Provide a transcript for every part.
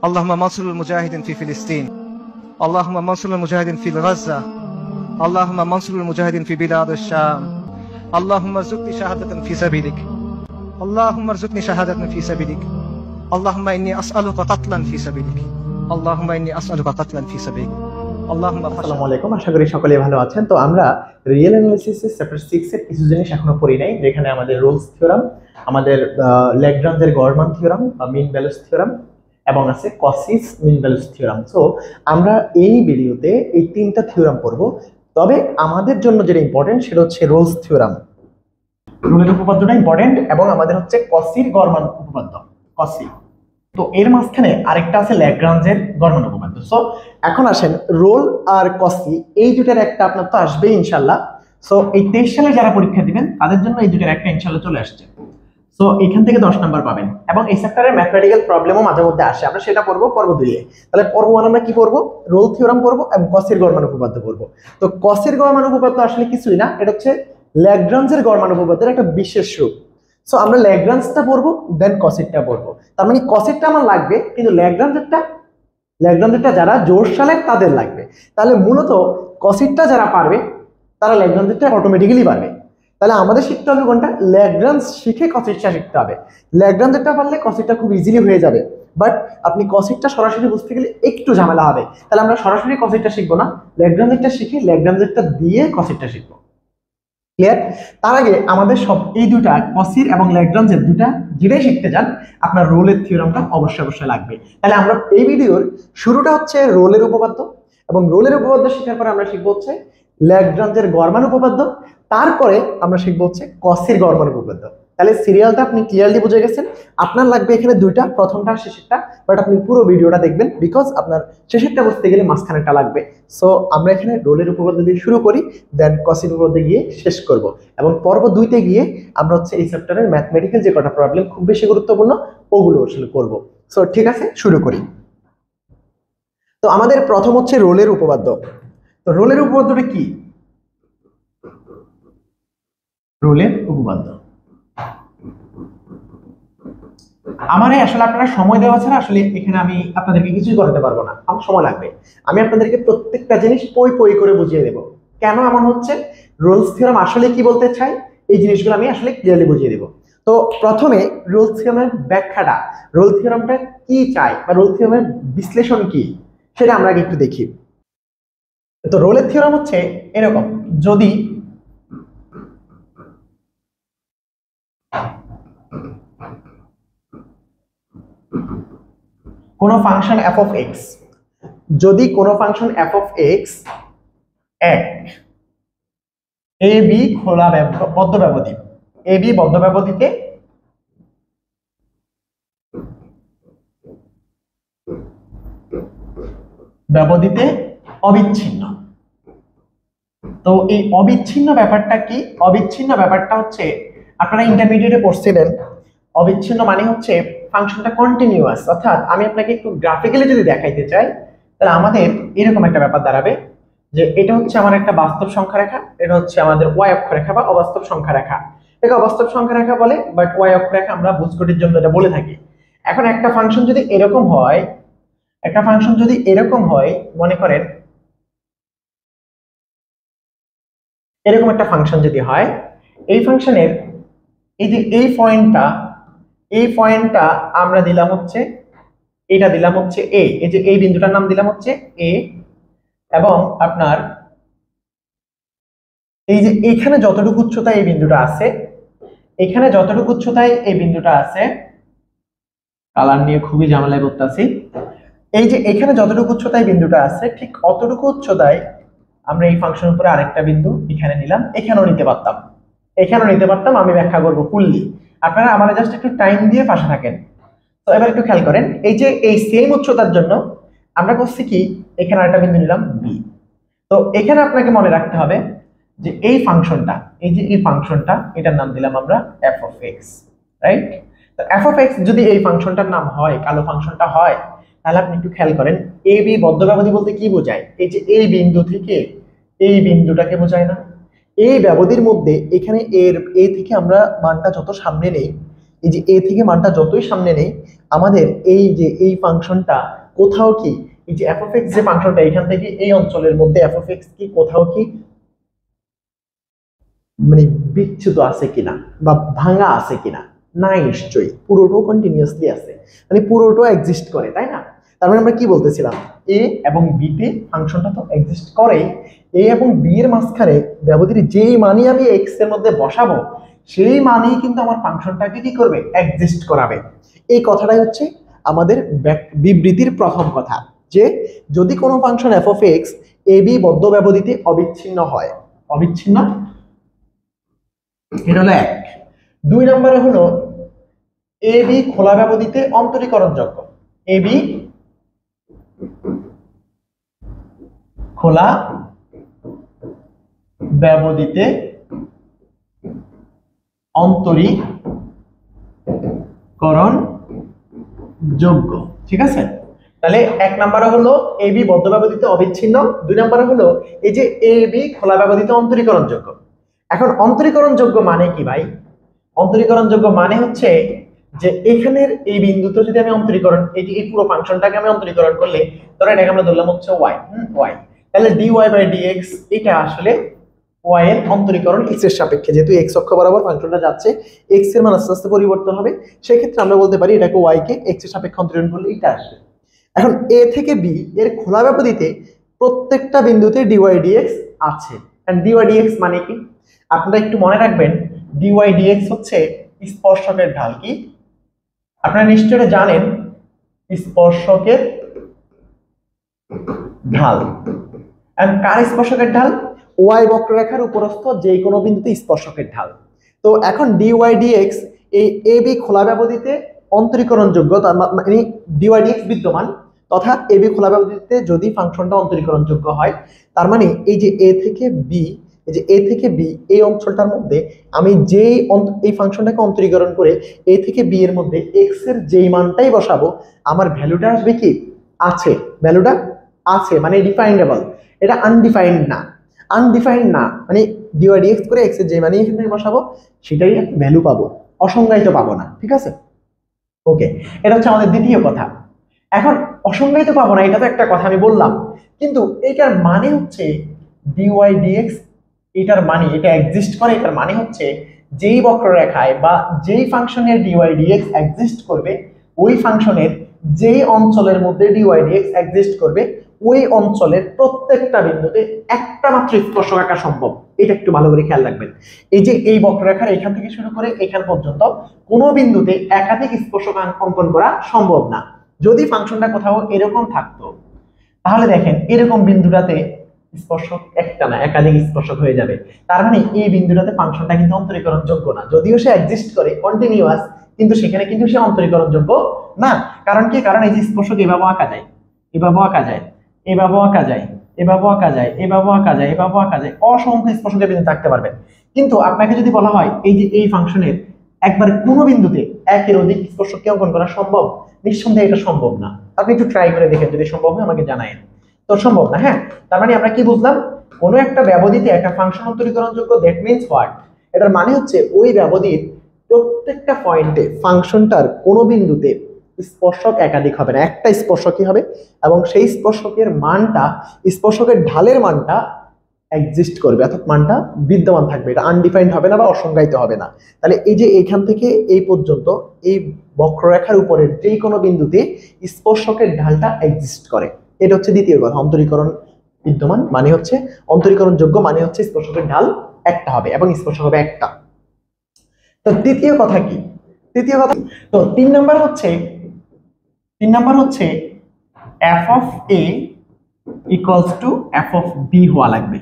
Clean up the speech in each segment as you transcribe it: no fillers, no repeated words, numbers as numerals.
اللهم انصر المجاهدين في فلسطين. اللهم انصر المجاهدين في غزة. اللهم انصر المجاهدين في بلاد الشام. اللهم ارزقني شهادة في سبيلك. اللهم ارزقني شهادة في سبيلك. اللهم إني أسألك قتلا في سبيلك. اللهم إني أسألك قتلا في سبيلك. আসসালামু আলাইকুম, আশা করি সকলেই ভালো আছেন। তো আমরা রিয়েল অ্যানালিসিসের চ্যাপ্টার 6 এর কিছু জিনিস এখনো পড়ি নাই, যেখানে আমাদের রোলস থিওরাম, আমাদের ল্যাগ্রাঞ্জের গড় মান থিওরাম বা মিন ভ্যালুস থিওরাম এবং আছে কসিস মিন ভ্যালুস থিওরাম। সো আমরা এই ভিডিওতে এই তিনটা থিওরাম পড়ব। তবে আমাদের জন্য যেটা ইম্পর্টেন্ট সেটা হচ্ছে রোলস থিওরাম, রোলের উপপাদ্যটা ইম্পর্টেন্ট, এবং আমাদের হচ্ছে কসির গড় মান উপপাদ্য, কসি। তো এর মাঝখানে আরেকটা আছে ল্যাগ্রাঞ্জের গড় মান উপপাদ্য। সো এখন আসেন, রোল আর কসি এই দুটার একটা আপনার তো আসবেই ইনশাআল্লাহ। সো এই 23 সালে যারা পরীক্ষা দিবেন তাদের জন্য এই দুটার একটা ইনশাআল্লাহ চলে আসছে। সো এখান থেকে 10 নাম্বার পাবেন, এবং এই চ্যাপ্টারের ম্যাথমেটিক্যাল প্রবলেমও মাঝে মধ্যে আসে, আমরা সেটা পড়বো পর্ব 2 এ। তাহলে পর্ব 1 আমরা কি পড়বো? রোল থিওরাম পড়বো এবং কসির গড় মান উপপাদ্য পড়বো। তো কসির গড় মান উপপাদ্য আসলে কিছুই না, এটা হচ্ছে ল্যাগ্রাঞ্জের গড় মান উপপাদ্যের একটা বিশেষ রূপ। সো আমরা ল্যাগ্রাঞ্জটা পড়বো, দেন কসিরটা পড়বো। তার মানে কসিরটা আমার লাগবে, কিন্তু ল্যাগ্রাঞ্জেরটা যারা জোর সালের তাদের লাগবে। তাহলে মূলত কসিরটা যারা পারবে তারা ল্যাগ্রাঞ্জেরটা অটোমেটিক্যালি পারবে। তাহলে আমাদের শিখতে হবে কোনটা? ল্যাগ্রাঞ্জ শিখে কসিরটা শিখতে হবে। ল্যাগ্রাঞ্জেরটা পারলে কসিরটা খুব ইজিলি হয়ে যাবে, বাট আপনি কসিরটা সরাসরি বুঝতে গেলে একটু ঝামেলা হবে। তাহলে আমরা সরাসরি কসিরটা শিখবো না, ল্যাগ্রাঞ্জেরটা শিখে ল্যাগ্রাঞ্জেরটা দিয়ে কসিরটা শিখবো। ক্লিয়ার? তার আগে আমাদের সব এই দুটা কসির এবং ল্যাগ্রাঞ্জের দুটা যেটাই শিখতে যান, আপনার রোলের থিওরামটা অবশ্যই লাগবে। তাহলে আমরা এই ভিডিওর শুরুটা হচ্ছে রোলের উপপাদ্য, এবং রোলের উপপাদ্য শেখার পরে আমরা শিখবো হচ্ছে ল্যাগ্রাঞ্জের গড় মান উপপাদ্য, তারপরে আমরা শিখবো হচ্ছে কসির গড় মান উপপাদ্য। তাহলে সিরিয়ালটা আপনি ক্লিয়ারলি বুঝে গেছেন। আপনার লাগবে এখানে দুইটা, প্রথমটা শেষেরটা, বাট আপনি পুরো ভিডিওটা দেখবেন, বিকজ আপনার শেষেরটা বুঝতে গেলে মাঝখানেরটা লাগবে। সো আমরা এখানে রোলের উপপাদ্য দিয়ে শুরু করি, দেন কসির উপপাদ্য গিয়ে শেষ করব, এবং পর্ব 2 তে গিয়ে আমরা হচ্ছে এই চ্যাপ্টারের ম্যাথমেটিক্যাল যে কটা প্রবলেম খুব বেশি গুরুত্বপূর্ণ ওগুলো আসলে করব। সো ঠিক আছে, শুরু করি। তো আমাদের প্রথম হচ্ছে রোলের উপপাদ্য। তো রোলের উপপাদ্যটা কি? রোলের উপপাদ্য আমারে আসলে আপনারা সময় দেওয়া ছাড়া আসলে এখানে আমি আপনাদেরকে কিছুই করাতে পারবো না, আমার সময় লাগবে। আমি আপনাদেরকে প্রত্যেকটা জিনিস পই করে বুঝিয়ে দেব। কেন এমন হচ্ছে, রোলস থিওরাম আসলে কি বলতে চাই, এই জিনিসগুলো আমি আসলে ক্লিয়ারলি বুঝিয়ে দেব। তো প্রথমে রোলস থিওরামের ব্যাখ্যাটা, রোল থিওরামটা কি চাই বা রোল থিওরামের বিশ্লেষণ কি, সেটা আমরা আগে একটু দেখি। তো রোলের থিওরাম হচ্ছে এরকম: যদি কোনো ফাংশন f of x, যদি কোনো ফাংশন f of x এক a b খোলা বদ্ধ ব্যবধি, a b বদ্ধ ব্যবধিতে অবিচ্ছিন্ন। তো এই অবিচ্ছিন্ন ব্যাপারটা কি? অবিচ্ছিন্ন ব্যাপারটা হচ্ছে, আপনারা ইন্টারমিডিয়েটে পড়ছিলেন, অবিচ্ছিন্ন মানে হচ্ছে ফাংশনটা কন্টিনিউয়াস। অর্থাৎ আমি আপনাকে একটু গ্রাফিক্যালি যদি দেখাইতে চাই, তাহলে আমাদের এরকম একটা ব্যাপার দাঁড়াবে যে এটা হচ্ছে আমার একটা বাস্তব সংখ্যা রেখা, এটা হচ্ছে আমাদের ওয়াই অক্ষরেখা বা অবাস্তব সংখ্যা রেখা। এটাকে অবাস্তব সংখ্যা রেখা বলে, বাট ওয়াই অক্ষরেখা আমরা বুঝকটির জন্য এটা বলে থাকি। এখন একটা ফাংশন যদি এরকম হয়, মনে করেন এরকম একটা ফাংশন যদি হয়, এই ফাংশনের এই যে এই পয়েন্টটা আমরা দিলাম হচ্ছে, এটা দিলাম হচ্ছে এ, এই যে এই বিন্দুটার নাম দিলাম হচ্ছে এ, এবং আপনার এই যে এখানে যতটুকু উচ্চতায় এই বিন্দুটা আছে, কালার নিয়ে খুবই ঝামেলায় পড়তেছি। এই যে এখানে যতটুকু উচ্চতায় বিন্দুটা আছে, ঠিক অতটুকু উচ্চতায় আমরা এই ফাংশন উপরে আরেকটা বিন্দু এখানে নিলাম, এখানেও নিতে পারতাম, আমি ব্যাখ্যা করব ফুললি। আপনারা আমাদের জাস্ট একটু টাইম দিয়ে পাশে থাকেন। তো এবার একটু খেয়াল করেন, এই যে এই সেম উচ্চতার জন্য আমরা করছি কি, এখানে আরেকটা বিন্দু নিলাম বি। তো এখানে আপনাকে মনে রাখতে হবে যে এই ফাংশনটা, এটার নাম দিলাম আমরা f of x, রাইট? তো f of x যদি এই ফাংশনটার নাম হয়, কালো ফাংশনটা হয়, তাহলে আপনি একটু খেয়াল করেন, a b বদ্ধ ব্যবধি বলতে কি বোঝায়? এই যে এই বিন্দু থেকে এই বিন্দুটাকে বোঝায় না? এই ব্যবধির মধ্যে এখানে এর a থেকে আমরা মানটা যত সামনে নেই, এই যে এ থেকে মানটা যতই সামনে নেই, আমাদের এই যে এই ফাংশনটা কোথাও কি, এই যে এফ অফ এক্স যে ফাংশনটা এখান থেকে এই অঞ্চলের মধ্যে এফ অফ এক্স কি কোথাও কি মানে বিচ্যুত আছে কিনা বা ভাঙা আছে কিনা, নাই নিশ্চয়ই, পুরোটাও কন্টিনিউয়াসলি আছে, মানে পুরোটাও এক্সিস্ট করে, তাই না? তার মানে আমরা কি বলতেছিলাম, এ এবং বি তে ফাংশনটা তো এক্সিস্ট করে, এ এবং বি এর মাঝখানে ব্যবধির যেই মানই আমি এক্স এর মধ্যে বসাবো সেই মানই কিন্তু আমার ফাংশনটাকে কি করবে, এক্সিস্ট করাবে। এই কথাটাই হচ্ছে আমাদের বিবৃতির প্রথম কথা, যে যদি কোনো function F of X A B বদ্ধ ব্যবধিতে অবিচ্ছিন্ন হয়, অবিচ্ছিন্ন, এটা হলো এক। দুই নম্বরে হলো এ বি খোলা ব্যবধিতে অন্তরীকরণযোগ্য, এ বি খোলা ব্যবধিতে অন্তরীকরণ যোগ্য, ঠিক আছে? তাহলে এক নম্বরে হলো এ বি বদ্ধ ব্যবধিতে অবিচ্ছিন্ন, দুই নম্বরে হলো এই যে এ বি খোলা ব্যবধিতে অন্তরীকরণ যোগ্য। এখন অন্তরীকরণ যোগ্য মানে কি ভাই? অন্তরীকরণ যোগ্য মানে হচ্ছে যে এখানের এই বিন্দুতে যদি আমি অন্তরীকরণ, এই পুরো ফাংশনটাকে আমি অন্তরীকরণ করলে, ধরো এটাকে আমরা ধরলাম হচ্ছে ওয়াই, ওয়াই, তাহলে dy বাই dx এটা আসলে y এর অন্তরীকরণ x এর সাপেক্ষে, যেহেতু x অক্ষ বরাবর ফাংশনটা যাচ্ছে, x এর মান আস্তে আস্তে পরিবর্তন হবে, সেই ক্ষেত্রে আমরা বলতে পারি এটাকে y কে x এর সাপেক্ষে অন্তরীকরণ করলে এটা আসবে। এখন a থেকে b এর খোলা ব্যবধিতে প্রত্যেকটা বিন্দুতে dy dx আছে, এন্ড dy dx মানে কি আপনারা একটু মনে রাখবেন, dy dx হচ্ছে স্পর্শকের ঢাল। কি আপনারা নিশ্চয়ই জানেন স্পর্শকের ঢাল, এন্ড কার স্পর্শকের ঢাল? y বক্ররেখার উপরস্থ যে কোনো বিন্দুতে স্পর্শকের ঢাল। তো এখন dy dx এই ab খোলা ব্যবধিতে অন্তরীকরণযোগ্য, তার মানে dy dx বিদ্যমান তথা ab খোলা ব্যবধিতে যদি ফাংশনটা অন্তরীকরণযোগ্য হয়, তার মানে এই যে a থেকে b, এই যে a থেকে b এই অঞ্চলটার মধ্যে আমি যেই এই ফাংশনটাকে অন্তরীকরণ করে a থেকে b এর মধ্যে x এর যেই মানটাই বসাবো আমার ভ্যালুটা আসবে কি, আছে, ভ্যালুটা আছে, মানে ডিফাইনেবল, এটা আনডিফাইন্ড না, আনডিফাইন্ড না, মানে dy dx করে x এর যে মানই এখান থেকে বসাবো সেটাই ভ্যালু পাবো, অসংজ্ঞায়িত পাবো না, ঠিক আছে? ওকে, এটা হচ্ছে আমাদের দ্বিতীয় কথা। এখন অসংজ্ঞায়িত পাবো না এটা তো একটা কথা আমি বললাম, কিন্তু এটার মানে হচ্ছে dy dx, এটার মানে এটা এক্সিস্ট করে, এটার মানে হচ্ছে যেই বক্ররেখায় বা যেই ফাংশনের dy dx এক্সিস্ট করবে ওই ফাংশনের যেই অঞ্চলের মধ্যে dy dx এক্সিস্ট করবে ওই অঞ্চলের প্রত্যেকটা বিন্দুতে একটা মাত্র স্পর্শক আঁকা সম্ভব। এটা একটু ভালো করে খেয়াল রাখবেন, এই যে এই বক্ররেখার এখান থেকে শুরু করে এখান পর্যন্ত কোনো বিন্দুতে একাধিক স্পর্শক অঙ্কন করা সম্ভব না। যদি ফাংশনটা কোথাও এরকম থাকতো তাহলে দেখেন এরকম বিন্দুটাতে স্পর্শক একটা না একাধিক স্পর্শক হয়ে যাবে, তার মানে এই বিন্দুটাতে ফাংশনটা কিন্তু অন্তরীকরণ যোগ্য না, যদিও সে এক্সিস্ট করে কন্টিনিউয়াস, কিন্তু সেখানে কিন্তু সে অন্তরীকরণ যোগ্য না। কারণ কি? কারণ এই যে স্পর্শক এভাবে আঁকা যায়, এভাবে আঁকা যায়, এভাবে আঁকা যায়, এভাবে আঁকা যায়, এভাবে আঁকা যায়, এভাবে আঁকা যায়, অসংখ্য স্পর্শকের বিন্দু থাকতে পারবে। কিন্তু আপনাকে যদি বলা হয় এই যে এই ফাংশনের একবার কোনো বিন্দুতে একের অধিক স্পর্শককে অঙ্কন করা সম্ভব, নিঃসন্দেহে এটা সম্ভব না। আপনি একটু ট্রাই করে দেখেন, যদি সম্ভব হয় আমাকে জানায়েন। তো সম্ভব না, হ্যাঁ? তার মানে আমরা কি বুঝলাম? কোনো একটা ব্যবধিতে একটা ফাংশন অন্তরীকরণযোগ্য, দ্যাট মিন্স হোয়াট, এটার মানে হচ্ছে ওই ব্যবধির প্রত্যেকটা পয়েন্টে ফাংশনটার কোনো বিন্দুতে স্পর্শক একাধিক হবে না, একটা স্পর্শকই হবে, এবং সেই স্পর্শকের মানটা, স্পর্শকের ঢালের মানটা এক্সিস্ট করবে, অর্থাৎ মানটা বিদ্যমান থাকবে, এটা আনডিফাইন্ড হবে না বা অসংজ্ঞায়িত হবে না। তাহলে এই যে এইখান থেকে এই পর্যন্ত এই বক্ররেখার উপরের যে কোনো বিন্দুতে স্পর্শকের ঢালটা এক্সিস্ট করে, এটা হচ্ছে দ্বিতীয় কথা। অন্তরীকরণ বিদ্যমান মানে হচ্ছে, অন্তরীকরণ যোগ্য মানে হচ্ছে স্পর্শকের ঢাল একটা হবে এবং স্পর্শক হবে একটা। তো তৃতীয় কথা কি? তৃতীয় কথা, তো তিন নাম্বার হচ্ছে f of a equals to f of b হওয়া লাগবে।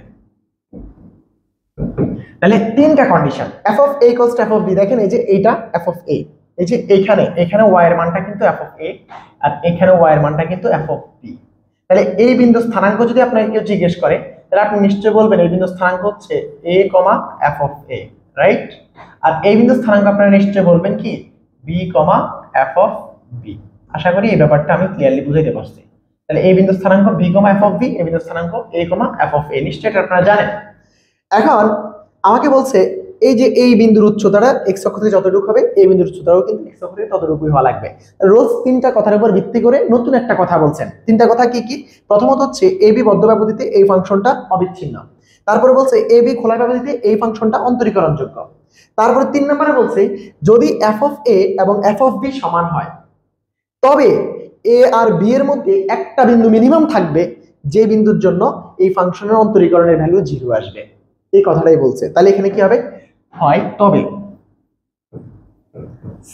তাহলে তিনটা condition, f of a equals to f of b, দেখেন এই যে এইটা f of a, এই যে এখানে y এর মানটা কিন্তু f of a, আর এখানে y এর মানটা কিন্তু f of b। তাহলে এই বিন্দু স্থানাঙ্ক যদি আপনাকে কেউ জিজ্ঞেস করে তাহলে আপনি নিশ্চয়ই বলবেন এই বিন্দু স্থানাঙ্ক হচ্ছে a, f of a, right? আর এই বিন্দু স্থানাঙ্ক আপনারা নিশ্চয়ই বলবেন কি b, f of b। আশা করি এই ব্যাপারটা আমি ক্লিয়ারলি বুঝাইতে পারছি। তাহলে এই বিন্দু স্থানাঙ্ক b, f of b, এই বিন্দু স্থানাঙ্ক a, f of a, নিশ্চয়ই এটা আপনারা জানেন। এখন আমাকে বলছে এই যে এই বিন্দুর উচ্চতাটা এক্স অক্ষ থেকে যতটুকু হবে এই বিন্দুর উচ্চতাও কিন্তু এক্স অক্ষ থেকে ততটুকুই হওয়া লাগবে। রোলস তিনটা কথার উপর ভিত্তি করে নতুন একটা কথা বলছেন। তিনটা কথা কি কি? প্রথমত হচ্ছে এবি বদ্ধ ব্যবধিতে এই ফাংশনটা অবিচ্ছিন্ন। তারপরে বলছে এবি খোলা ব্যবধিতে এই ফাংশনটা অন্তরীকরণযোগ্য। তারপরে 3 নম্বরে বলছে যদি এফ অফ এ এবং এফ অফ বি সমান হয় তবে এ আর বি এর মধ্যে একটা বিন্দু মিনিমাম থাকবে যে বিন্দুর জন্য এই ফাংশনের অন্তরীকরণের ভ্যালু 0 আসবে। এই কথাটাই বলছে। তাহলে এখানে কি হবে? হয় তবে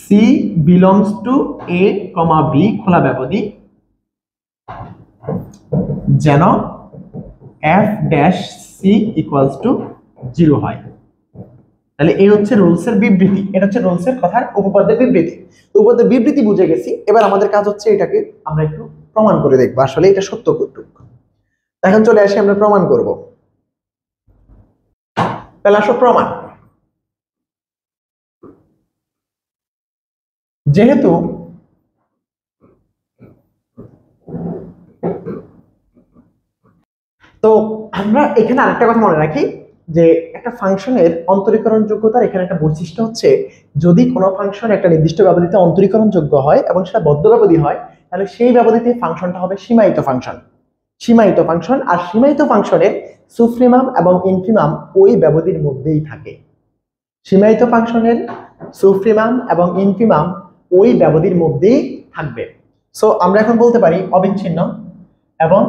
C belongs to A comma B খোলা ব্যবধি যেন F dash C equals to 0 হয়। তাহলে এই হচ্ছে রুলসের বিবৃতি। এটা হচ্ছে রুলসের কথার উপপাদ্যের বিবৃতি। উপপাদ্যের বিবৃতি বুঝে গেছি, এবার আমাদের কাজ হচ্ছে এটাকে আমরা একটু প্রমাণ করে দেখবো আসলে এটা সত্য কতটুকু। এখন চলে আসি আমরা প্রমাণ করব। তাহলে আসো প্রমাণ। যেহেতু তো আমরা এখানে আরেকটা কথা মনে রাখি যে একটা ফাংশনের অন্তরীকরণ যোগ্যতার এখানে একটা বৈশিষ্ট্য হচ্ছে যদি কোনো ফাংশন একটা নির্দিষ্ট ব্যবধিতে অন্তরীকরণ যোগ্য হয় এবং সেটা বদ্ধ ব্যবধি হয় তাহলে সেই ব্যবধিতে ফাংশনটা হবে সীমায়িত ফাংশন। সীমায়িত ফাংশন আর সীমায়িত ফাংশনের সুপ্রিমাম এবং ইনফিমাম ওই ব্যবধির মধ্যেই থাকে। সীমায়িত ফাংশনের সুপ্রিমাম এবং ইনফিমাম ওই ব্যবধির মধ্যেই থাকবে। সো আমরা এখন বলতে পারি অবিচ্ছিন্ন এবং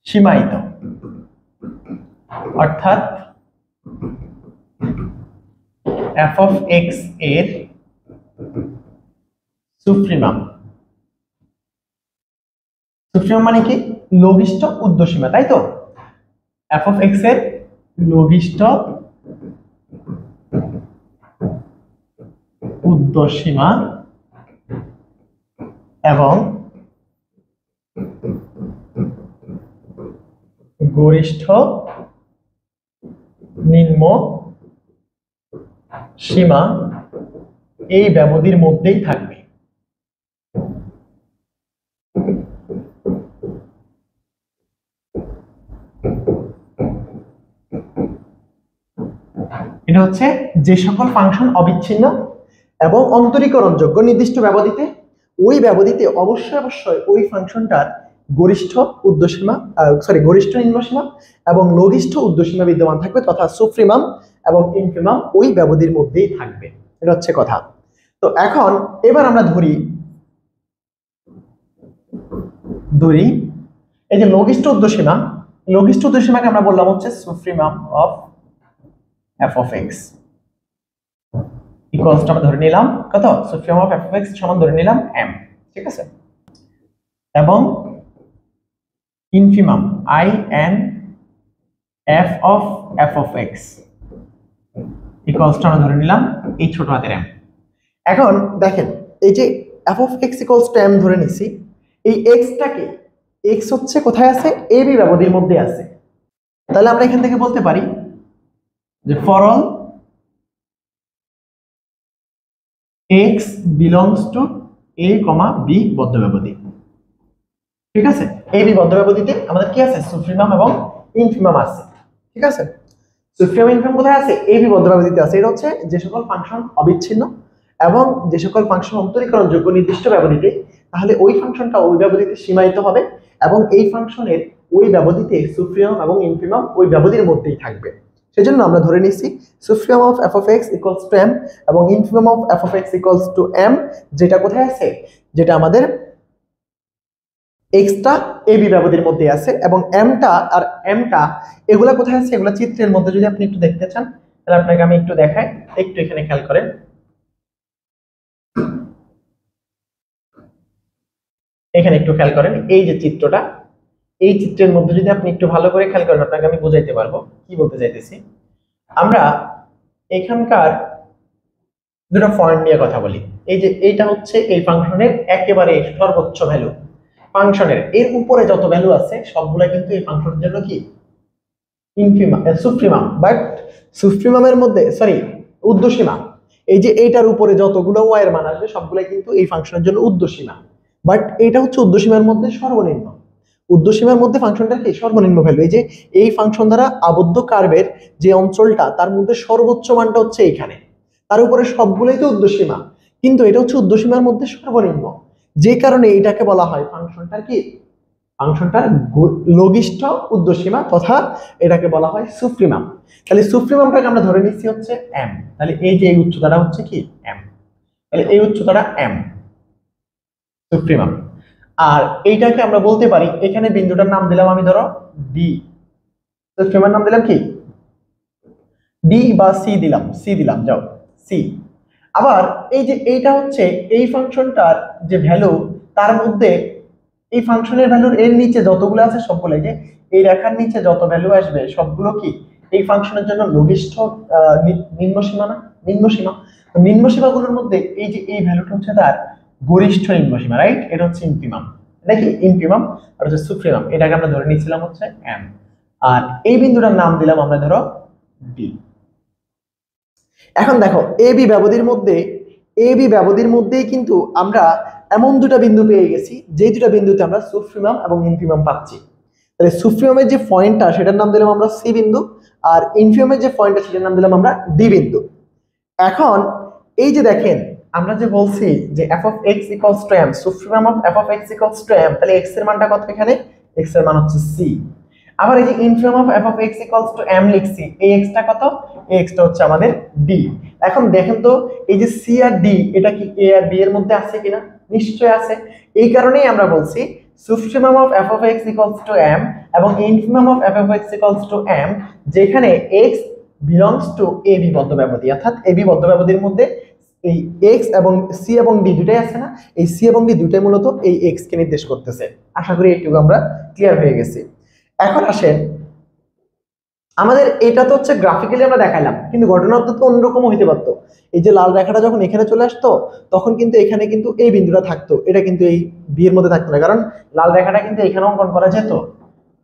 সীমায়িত, অর্থাৎ এফ অফ এক্স এর সুপ্রিমাম। সুপ্রিমাম মানে কি? লঘিষ্ঠ ঊর্ধ্বসীমা, তাই তো? এফ অফ এক্স এর লঘিষ্ঠ ঊর্ধ্বসীমা এবং গরিষ্ঠ নিম্ন সীমা এই ব্যবধির মধ্যেই থাকবে। এটা হচ্ছে যে সকল ফাংশন অবিচ্ছিন্ন এবং অন্তরীকরণযোগ্য নির্দিষ্ট ব্যবধিতে, ওই ব্যবধিতে অবশ্যই অবশ্যই ওই ফাংশনটার গরিষ্ঠ ঊর্ধ্বসীমা গরিষ্ঠ নিম্নসীমা এবং লঘিষ্ঠ ঊর্ধ্বসীমা বিদ্যমান থাকবে, তথা সুপ্রিমাম এবং ইনফিমাম ওই ব্যবধির মধ্যেই থাকবে। এটা হচ্ছে কথা। তো এখন এবার আমরা ধরি এই যে লঘিষ্ঠ ঊর্ধ্বসীমাকে আমরা বললাম হচ্ছে supremum of F of x equals to আমরা ধরে নিলাম কত? Supremum of F of x সমান ধরে নিলাম এম, ঠিক আছে? এবং infimum I N F of x equals to আমরা ধরে নিলাম এই ছোট হাতের এম। এখন দেখেন এই যে F of x equals to M ধরে নিছি, এই এক্সটাকে এক্স হচ্ছে কোথায় আছে? এ বি ব্যবধির মধ্যে আছে। তাহলে আমরা এখান থেকে বলতে পারি যে for all X belongs to A comma B বদ্ধ ব্যবধি, ঠিক আছে? এ বি বদ্ধ ব্যবধিতে আমাদের কি আছে? সুপ্রিমাম এবং ইনফিমাম আছে, ঠিক আছে? সুপ্রিমাম ইনফিমাম কোথায় আছে? এ বি বদ্ধ ব্যবধিতে আছে। এটা হচ্ছে যে সকল ফাংশন অবিচ্ছিন্ন এবং যে সকল ফাংশন অন্তরীকরণযোগ্য নির্দিষ্ট ব্যবধিতে, তাহলে ওই ফাংশনটা ওই ব্যবধিতে সীমায়িত হবে এবং এই ফাংশনের ওই ব্যবধিতে সুপ্রিমাম এবং ইনফিমাম ওই ব্যবধির মধ্যেই থাকবে। সেজন্য আমরা ধরে নিচ্ছি supremum of F of x equals to M এবং infimum of F of x equals to M, যেটা কোথায় আছে? যেটা আমাদের এক্সটা এ বি ব্যবধির মধ্যে আছে এবং এমটা আর এমটা এগুলা কোথায় আছে? এগুলা চিত্রের মধ্যে যদি আপনি একটু দেখতে চান তাহলে আপনাকে আমি একটু দেখাই, একটু এখানে খেয়াল করেন। এখানে একটু খেয়াল করেন, এই যে চিত্রটা, এই চিত্রের মধ্যে যদি আপনি একটু ভালো করে খেয়াল করেন আপনাকে আমি বুঝাইতে পারবো কি বলতে চাইতেছি। আমরা এখানকার দুটো পয়েন্ট নিয়ে কথা বলি। এই যে এইটা হচ্ছে এই ফাংশনের একেবারে সর্বোচ্চ ভ্যালু। ফাংশনের এর উপরে যত ভ্যালু আছে সবগুলা কিন্তু এই ফাংশনের জন্য কি? ইনফিমাম সুপ্রিমাম, বাট সুপ্রিমামের মধ্যে ঊর্ধ্বসীমা। এই যে এইটার উপরে যতগুলো ওয়াই এর মান আসবে সবগুলাই কিন্তু এই ফাংশনের জন্য ঊর্ধ্বসীমা, বাট এটা হচ্ছে ঊর্ধ্বসীমার মধ্যে সর্বনিম্ন। ঊর্ধ্বসীমার মধ্যে ফাংশনটার কি সর্বনিম্ন ভ্যালু, এই যে এই ফাংশন দ্বারা আবদ্ধ কার্ভের যে অঞ্চলটা তার মধ্যে সর্বোচ্চ মানটা হচ্ছে এইখানে, তার উপরে সবগুলোই তো ঊর্ধ্বসীমা, কিন্তু এটা হচ্ছে ঊর্ধ্বসীমার মধ্যে সর্বনিম্ন, যে কারণে এটাকে বলা হয় ফাংশনটার কি, ফাংশনটার লঘিষ্ঠ ঊর্ধ্বসীমা তথা এটাকে বলা হয় সুপ্রিমাম। তাহলে সুপ্রিমামটাকে আমরা ধরে নিচ্ছি হচ্ছে এম, তাহলে এই যে এই উচ্চতাটা হচ্ছে কি এম, তাহলে এই উচ্চতাটা এম সুপ্রিমাম। আর এইটাকে আমরা বলতে পারি, এখানে বিন্দুটার নাম দিলাম আমি ধরো ডি, সুপ্রিমার নাম দিলাম কি ডি বা সি দিলাম, সি দিলাম, যাও সি। আবার এই যে এইটা হচ্ছে এই ফাংশনটার যে ভ্যালু, তার মধ্যে এই ফাংশনের ভ্যালুর এর নিচে যতগুলো আছে সবগুলো, যে এই রেখার নিচে যত ভ্যালু আসবে সবগুলো কি এই ফাংশনের জন্য লঘিষ্ঠ নিম্ন সীমা না, নিম্ন সীমা। তো নিম্ন সীমাগুলোর মধ্যে এই যে এই ভ্যালুটা হচ্ছে তার গরিষ্ঠ নিম্ন সীমা, রাইট? এটা হচ্ছে ইনফিমাম, নাকি ইনফিমাম, আর হচ্ছে সুপ্রিমাম, এটাকে আমরা ধরে নিয়েছিলাম হচ্ছে এম। আর এই বিন্দুটার নাম দিলাম আমরা ধরো ডি। এখন দেখো এবি ব্যবধির মধ্যেই কিন্তু আমরা এমন দুটো বিন্দু পেয়ে গেছি যে দুটো বিন্দুতে আমরা সুপ্রিমাম এবং ইনফিমাম পাচ্ছি। তাহলে সুপ্রিমামের যে পয়েন্টটা সেটার নাম দিলাম আমরা সি বিন্দু, আর ইনফিমামের যে পয়েন্টটা সেটার নাম দিলাম আমরা ডি বিন্দু। এখন এই যে দেখেন আমরা যে বলছি যে f of x equals to m, supremum of f of x equals to m, তাহলে x এর মানটা কত এখানে, x এর মান হচ্ছে c। আবার এই যে infimum of f of x equals to m লিখছি, এই x টা কত, এই x টা হচ্ছে আমাদের d। এখন দেখেন তো এই যে c আর d এটা কি a আর b এর মধ্যে আছে কিনা, নিশ্চয়ই আছে। এই কারণেই আমরা বলছি supremum of f of x equals to m এবং infimum of f of x equals to m, যেখানে x belongs to ab বদ্ধ ব্যবধি, অর্থাৎ ab বদ্ধ ব্যবধির মধ্যে এই x এবং c এবং d দুটাই আছে না, এই c এবং d দুটাই মূলত এই x কে নির্দেশ করতেছে। আশা করি এইটুকু আমরা ক্লিয়ার হয়ে গেছি। এখন আসেন আমাদের এটা তো হচ্ছে গ্রাফিক্যালি আমরা দেখাইলাম, কিন্তু ঘটনা তো অন্যরকম হইতে পারতো। এই যে লাল রেখাটা যখন এখানে চলে আসতো তখন কিন্তু এখানে কিন্তু এই বিন্দুটা থাকতো, এটা কিন্তু এই বি এর মধ্যে থাকতো না, কারণ লাল রেখাটা কিন্তু এখানে অঙ্কন করা যেত,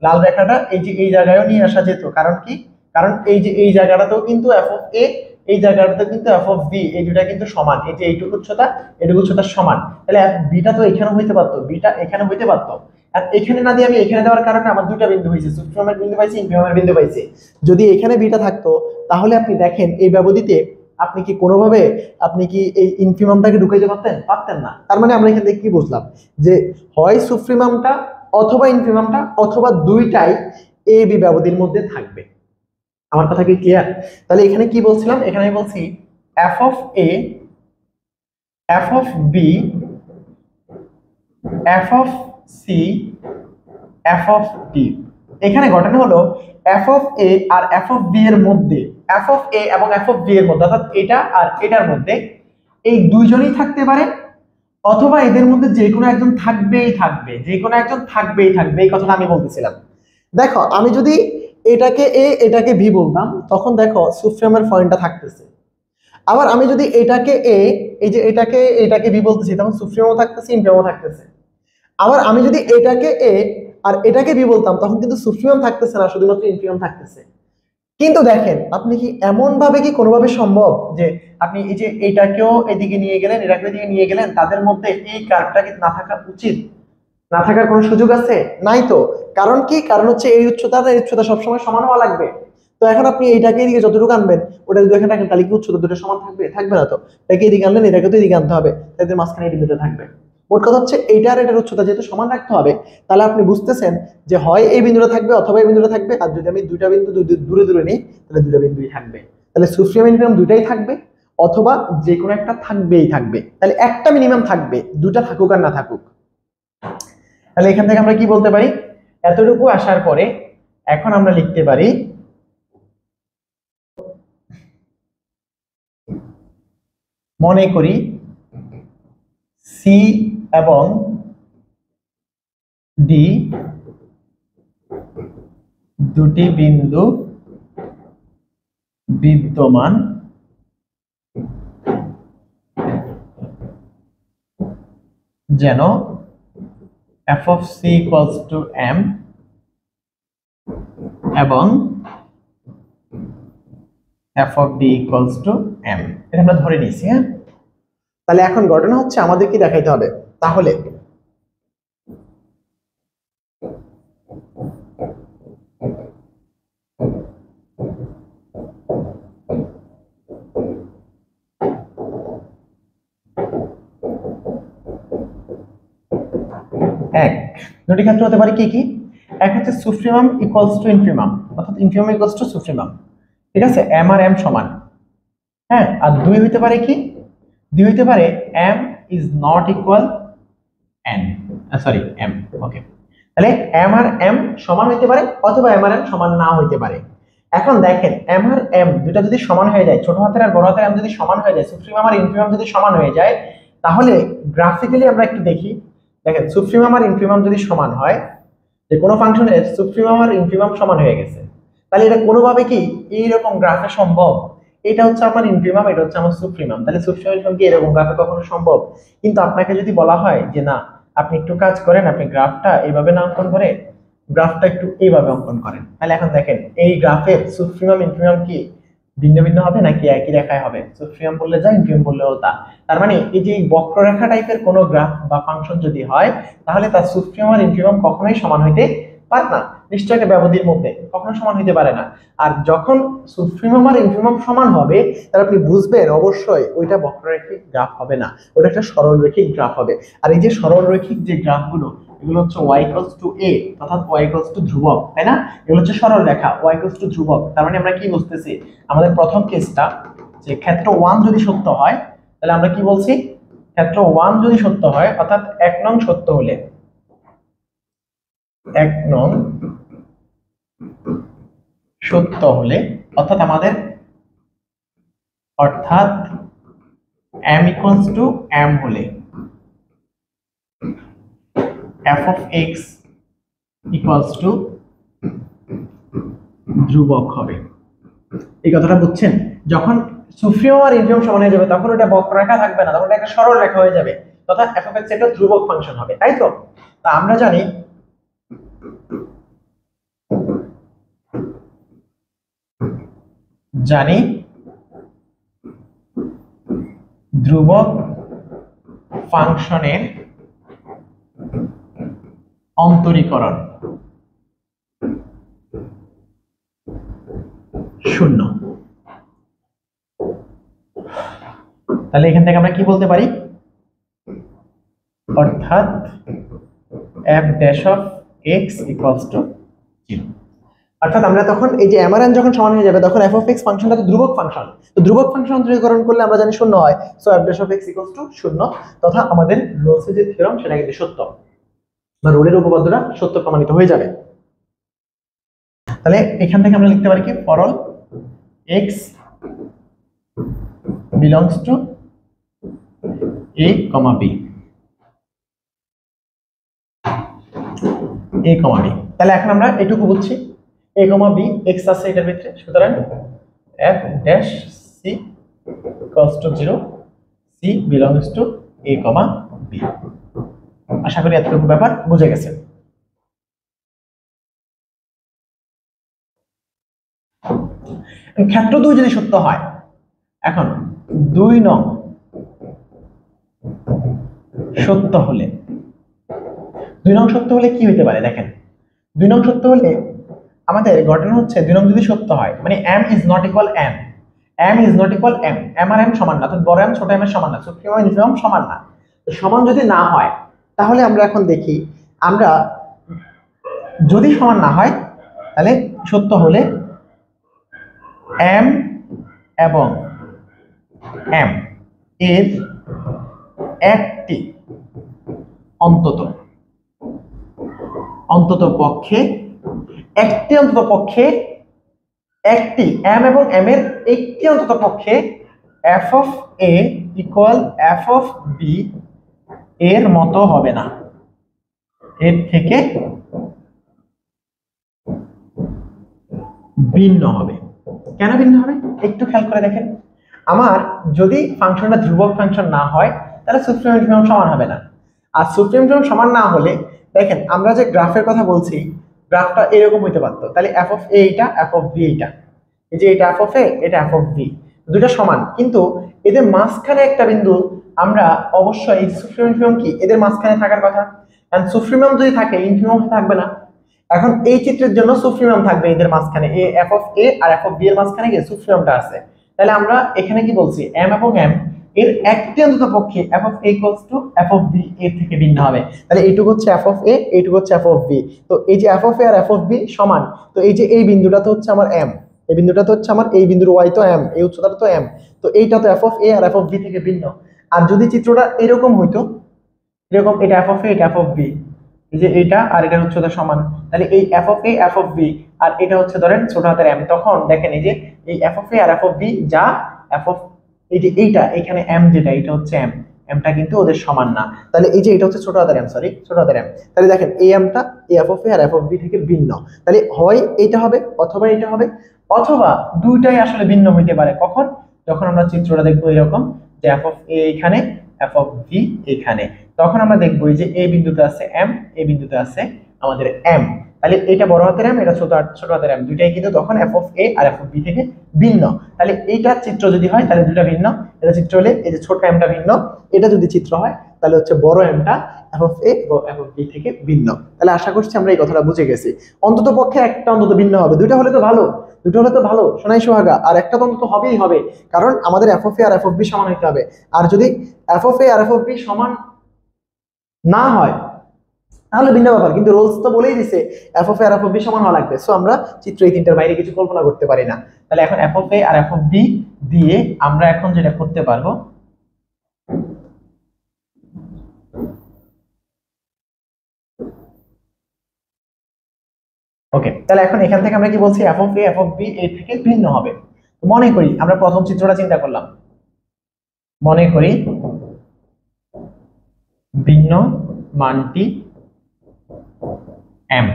লাল রেখাটা এই যে এই জায়গায়ও নিয়ে আসা যেত। কারণ কি, কারণ এই যে এই জায়গাটাতেও কিন্তু এফ অফ এ, এই জায়গাটাতেও কিন্তু এফ অফ বি, এই দুটা কিন্তু সমান, এই যে এইটুকু উচ্চতা এটুকু উচ্চতা সমান, তাহলে বিটা তো এখানে হইতে পারতো, বিটা এখানে হইতে পারতো। আর এখানে না দিয়ে আমি এখানে দেওয়ার কারণে আমার দুটো বিন্দু হয়েছে, সুপ্রিমামের বিন্দু পাইছি, ইনফিমামের বিন্দু পাইছি। যদি এখানে বিটা থাকতো তাহলে আপনি দেখেন এই ব্যবধিতে আপনি কি কোনোভাবে আপনি কি এই ইনফিমামটাকে ঢুকাইতে পারতেন, পারতেন না। তার মানে আমরা এখান থেকে কি বুঝলাম, যে হয় সুপ্রিমামটা অথবা ইনফিমামটা অথবা দুইটাই এ বি ব্যবধির মধ্যে থাকবে। আমার কথা কি ক্লিয়ার? তাহলে এখানে কি বলছিলাম, এখানে বলছি F of A, F of B, F of C, F of D. এখানে ঘটনা হলো এফ অফ এ আর এফ অফ বি এর মধ্যে, এফ অফ এ এবং এফ অফ বি এর মধ্যে, অর্থাৎ এটা আর এটার মধ্যে এই দুইজনই থাকতে পারে, অথবা এদের মধ্যে যে কোনো একজন থাকবেই থাকবে, যে কোনো একজন থাকবেই থাকবে, এই কথাটা আমি বলতেছিলাম। দেখো আমি যদি এটাকে এ এটাকে ভি বলতাম তখন দেখো সুপ্রিমামের পয়েন্টটা থাকতেছে। আবার আমি যদি এটাকে এ, এই যে এটাকে বি বলতেছি তখন সুপ্রিমামও থাকতেছে, ইনফিমামও থাকতেছে। আবার আমি যদি এটাকে এ আর এটাকে বি বলতাম তখন কিন্তু সুপ্রিমাম থাকতেছে না, শুধুমাত্র ইনফিমাম থাকতেছে। কিন্তু দেখেন আপনি কি এমন ভাবে কি কোনোভাবে সম্ভব যে আপনি এই যে এটাকেও এদিকে নিয়ে গেলেন, এটাকেও এদিকে নিয়ে গেলেন, তাদের মধ্যে এই কার্ভটা কি না থাকা উচিত, না থাকার কোনো সুযোগ আছে? নাই তো। কারণ কি, কারণ হচ্ছে এই উচ্চতা আর এই উচ্চতা সবসময় সমান হওয়া লাগবে। তো এখন আপনি এইটাকে এদিকে যতটুকু আনবেন ওটা যদি এখানে রাখেন তাহলে কি উচ্চতা দুটো সমান থাকবে, থাকবে না তো। এটাকে এদিকে আনলেন, এটাকে তো এদিকে আনতে হবে, তাদের মাঝখানে এই বিন্দুটা থাকবে। মোট কথা হচ্ছে এইটা আর এটার উচ্চতা যেহেতু সমান রাখতে হবে, তাহলে আপনি বুঝতেছেন যে হয় এই বিন্দুটা থাকবে অথবা এই বিন্দুটা থাকবে। আর যদি আমি দুইটা বিন্দু দূরে দূরে নিই তাহলে দুইটা বিন্দুই থাকবে, তাহলে সুপ্রিমাম ইনফিমাম দুইটাই থাকবে, অথবা যে কোনো একটা থাকবেই থাকবে। তাহলে একটা মিনিমাম থাকবে, দুটা থাকুক আর না থাকুক। তাহলে এখান থেকে আমরা কি বলতে পারি, এতটুকু আসার পরে এখন আমরা লিখতে পারি মনে করি সি এবং ডি দুটি বিন্দু বিদ্যমান যেন f of c equals to m এবং f of d equals to m, এটা আমরা ধরে নিয়েছি। হ্যাঁ, তাহলে এখন ঘটনা হচ্ছে আমাদের কি দেখাইতে হবে, তাহলে এক দুটি ক্ষেত্র হতে পারে কি কি? এক হচ্ছে সুপ্রিমাম ইকুয়ালস টু ইনফিমাম, অর্থাৎ ইনফিমাম ইকুয়ালস টু সুপ্রিমাম, ঠিক আছে, এম আর এম সমান। হ্যাঁ, আর দুই হইতে পারে কি? দুই হইতে পারে M is not equal N, sorry M. Okay, তাহলে এম আর এম সমান হইতে পারে অথবা এম আর এম সমান না হইতে পারে। এখন দেখেন এম আর এম দুটা যদি সমান হয়ে যায়, ছোট হাতের আর বড় হাতের এম যদি সমান হয়ে যায়, সুপ্রিমাম আর ইনফিমাম যদি সমান হয়ে যায়, তাহলে গ্রাফিক্যালি আমরা একটু দেখি। দেখেন সুপ্রিমাম আর ইনফিমাম যদি সমান হয়, যে কোনো ফাংশনের সুপ্রিমাম আর ইনফিমাম সমান হয়ে গেছে, তাহলে এটা কোনোভাবে কি এইরকম গ্রাফে সম্ভব? এটা হচ্ছে আমার ইনফিমাম, এটা হচ্ছে আমার সুপ্রিমাম, তাহলে সুপ্রিমাম কি এরকম গ্রাফে কখনো সম্ভব? কিন্তু আপনাকে যদি বলা হয় যে না, আপনি একটু কাজ করেন, আপনি গ্রাফটা এইভাবে না অঙ্কন করে গ্রাফটা একটু এইভাবে অঙ্কন করেন, তাহলে এখন দেখেন এই গ্রাফের সুপ্রিমাম ইনফিমাম কি ভিন্ন ভিন্ন হবে নাকি একই রেখায় হবে? সুপ্রিমাম বললে যা, ইনফিমাম বললেও তা। তার মানে এই যে বক্ররেখা টাইপের কোনো গ্রাফ বা ফাংশন যদি হয়, তাহলে তার সুপ্রিমাম আর ইনফিমাম কখনোই সমান হইতে পারে না, নিশ্চয়ই একটা ব্যবধির মধ্যে কখনো সমান হইতে পারে না। আর যখন সুপ্রিমাম আর ইনফিমাম সমান হবে, তাহলে আপনি বুঝবেন অবশ্যই ওইটা বক্ররেখিক গ্রাফ হবে না, ওটা একটা সরলরৈখিক গ্রাফ হবে। আর এই যে সরলরৈখিক যে গ্রাফগুলো, এগুলো হচ্ছে y ইকুয়ালস টু a, অর্থাৎ y ইকুয়ালস টু ধ্রুবক, তাই না? এগুলো হচ্ছে সরল রেখা, y ইকুয়ালস টু ধ্রুবক। তার মানে আমরা কি বুঝতেছি, আমাদের প্রথম কেসটা যে ক্ষেত্র 1 যদি সত্য হয়, তাহলে আমরা কি বলছি? ক্ষেত্র 1 যদি সত্য হয়, অর্থাৎ 1 নং সত্য হলে, 1 নং সত্য হলে, অর্থাৎ আমাদের m ইকুয়ালস টু m হলে f of x equals to ধ্রুবক হবে। এই কথাটা বুঝছেন? যখন সুপ্রিমাম আর ইনফিমাম সমান হয়ে যাবে, তখন ওটা বক্ররেখা থাকবে না, তখন এটা একটা সরল রেখা হয়ে যাবে, তথা f of x একটা ধ্রুবক ফাংশন হবে, তাই তো? তা আমরা জানি ধ্রুবক ফাংশনের অন্তরীকরণ শূন্য। তাহলে এখান থেকে আমরা কি বলতে পারি? অর্থাৎ f dash of x equals to 0। অর্থাৎ আমরা তখন এই যে m আর n যখন সমান হয়ে যাবে, তখন f of x ফাংশনটা তো ধ্রুবক ফাংশন, তো ধ্রুবক ফাংশন অন্তরীকরণ করলে আমরা জানি শূন্য হয়, so f dash of x equals to 0, তথা আমাদের রোলসের যে থিওরেম সেটা কিন্তু সত্য, বা রোলের উপপাদ্যটা সত্য প্রমাণিত হয়ে যাবে। তাহলে এখান থেকে আমরা লিখতে পারি কি, for all x belongs to a, b, a, b। তাহলে এখন আমরা এটুকু বুঝছি, a, b x আছে এটার ভিতরে, সুতরাং f dash c equals to 0, c belongs to a, b। আশা করি এতটুকু ব্যাপার বুঝে গেছে। ক্ষেত্র 2 যদি সত্য হয়, এখন 2 নং সত্য হলে, 2 নং সত্য হলে কি হইতে পারে? দেখেন 2 নং সত্য হলে আমাদের ঘটনা হচ্ছে, 2 নং যদি সত্য হয়, মানে m is not equal m, m is not equal m, m আর m সমান না, অর্থাৎ বড় m ছোট m এর সমান না, সুপ্রিমাম ইনফিমাম সমান না। তো সমান যদি না হয়, তাহলে আমরা এখন দেখি, আমরা যদি সমান না হয়, তাহলে সত্য হলে m এবং m এর একটি অন্তত পক্ষে একটি m এবং m এর একটি অন্তত পক্ষে f of a equal f of b এর মতো হবে না, এর থেকে ভিন্ন হবে। কেন ভিন্ন হবে একটু খেয়াল করে দেখেন। আমার যদি ফাংশনটা ধ্রুবক ফাংশন না হয়, তাহলে সুপ্রিমাম ইনফিমাম সমান হবে না, আর সুপ্রিমাম ইনফিমাম সমান না হলে, দেখেন আমরা যে গ্রাফের কথা বলছি, গ্রাফটা এরকম হইতে পারতো, তাহলে f of a এটা, f of b এটা, এই যে এটা f of a, এটা f of b, দুটো সমান, কিন্তু এদের মাঝখানে একটা বিন্দু, আমরা অবশ্যই এই সুপ্রিমাম ইনফিমাম কি এদের মাঝখানে থাকার কথা, কারণ সুপ্রিমাম যদি থাকে ইনফিমাম থাকবে না। এখন এই চিত্রের জন্য সুপ্রিমাম থাকবে এদের মাঝখানে, এ f of a R f of b এর মাঝখানে কি সুপ্রিমামটা আছে, তাহলে আমরা এখানে কি বলছি, m এবং m এর একটি অন্তত পক্ষে f of a equals to f of b এর থেকে ভিন্ন হবে। তাহলে এইটুকু হচ্ছে f of a, এইটুকু হচ্ছে f of b। তো এই যে f of a R f of b সমান, তো এই যে এই বিন্দুটা তো হচ্ছে আমার m, এই বিন্দুটা তো হচ্ছে আমার, এই বিন্দুর y তো m, এই উচ্চতাটা তো m, তো এইটা তো f of a R f of b থেকে ভিন্ন। আর যদি চিত্রটা এরকম হইতো, এরকম, এটা f of a, এটা f of b, এই যে এটা আর এটার উচ্চতা সমান, তাহলে এই f of a f of b আর এটা হচ্ছে ধরেন ছোট হাতের m, তখন দেখেন এই যে এই f of a R f of b যা f of, এই যে এইটা এখানে m যেটা, এটা হচ্ছে m, mটা কিন্তু ওদের সমান না। তাহলে এই যে এটা হচ্ছে ছোট হাতের m, সরি ছোট হাতের m, তাহলে দেখেন এই mটা এই f of a R f of b থেকে ভিন্ন। তাহলে হয় এটা হবে অথবা এটা হবে, অথবা দুইটাই আসলে ভিন্ন হইতে পারে। কখন? যখন আমরা চিত্রটা দেখবো এরকম যে f of a এখানে, f of b এখানে, তখন আমরা দেখবো এই যে এই বিন্দুতে আছে m, এই বিন্দুতে আছে আমাদের m, তাহলে এটা বড় হাতের m, এটা ছোট হাতের m, দুইটাই কিন্তু তখন f of a R f of b থেকে ভিন্ন। তাহলে এইটার চিত্র যদি হয় তাহলে দুটো ভিন্ন, এটা চিত্র হলে এই যে ছোট mটা ভিন্ন, এটা যদি চিত্র হয় তাহলে হচ্ছে বড় mটা f of a এবং f of b থেকে ভিন্ন। তাহলে আশা করছি আমরা এই কথাটা বুঝে গেছি। অন্তত পক্ষে একটা অন্তত ভিন্ন হবে, দুটো হলে তো ভালো, দুটো হলে তো ভালো সোনাই সোহাগা, আর একটা তো অন্তত হবেই হবে, কারণ আমাদের f of a R f of b সমান হতে হবে। আর যদি f of a R f of b সমান না হয় তাহলে ভিন্ন ব্যাপার, কিন্তু রোলস তো বলেই দিছে f of a R f of b সমান হওয়া লাগবে। সো আমরা চিত্র এই তিনটার বাইরে কিছু কল্পনা করতে পারি না। তাহলে এখন f of a R f of b দিয়ে আমরা এখন যেটা করতে পারবো, ওকে, তাহলে এখন এখান থেকে আমরা কি বলছি, f of a f of b এর থেকে ভিন্ন হবে। মনে করি আমরা প্রথম চিত্রটা চিন্তা করলাম, মনে করি ভিন্ন মানটি m,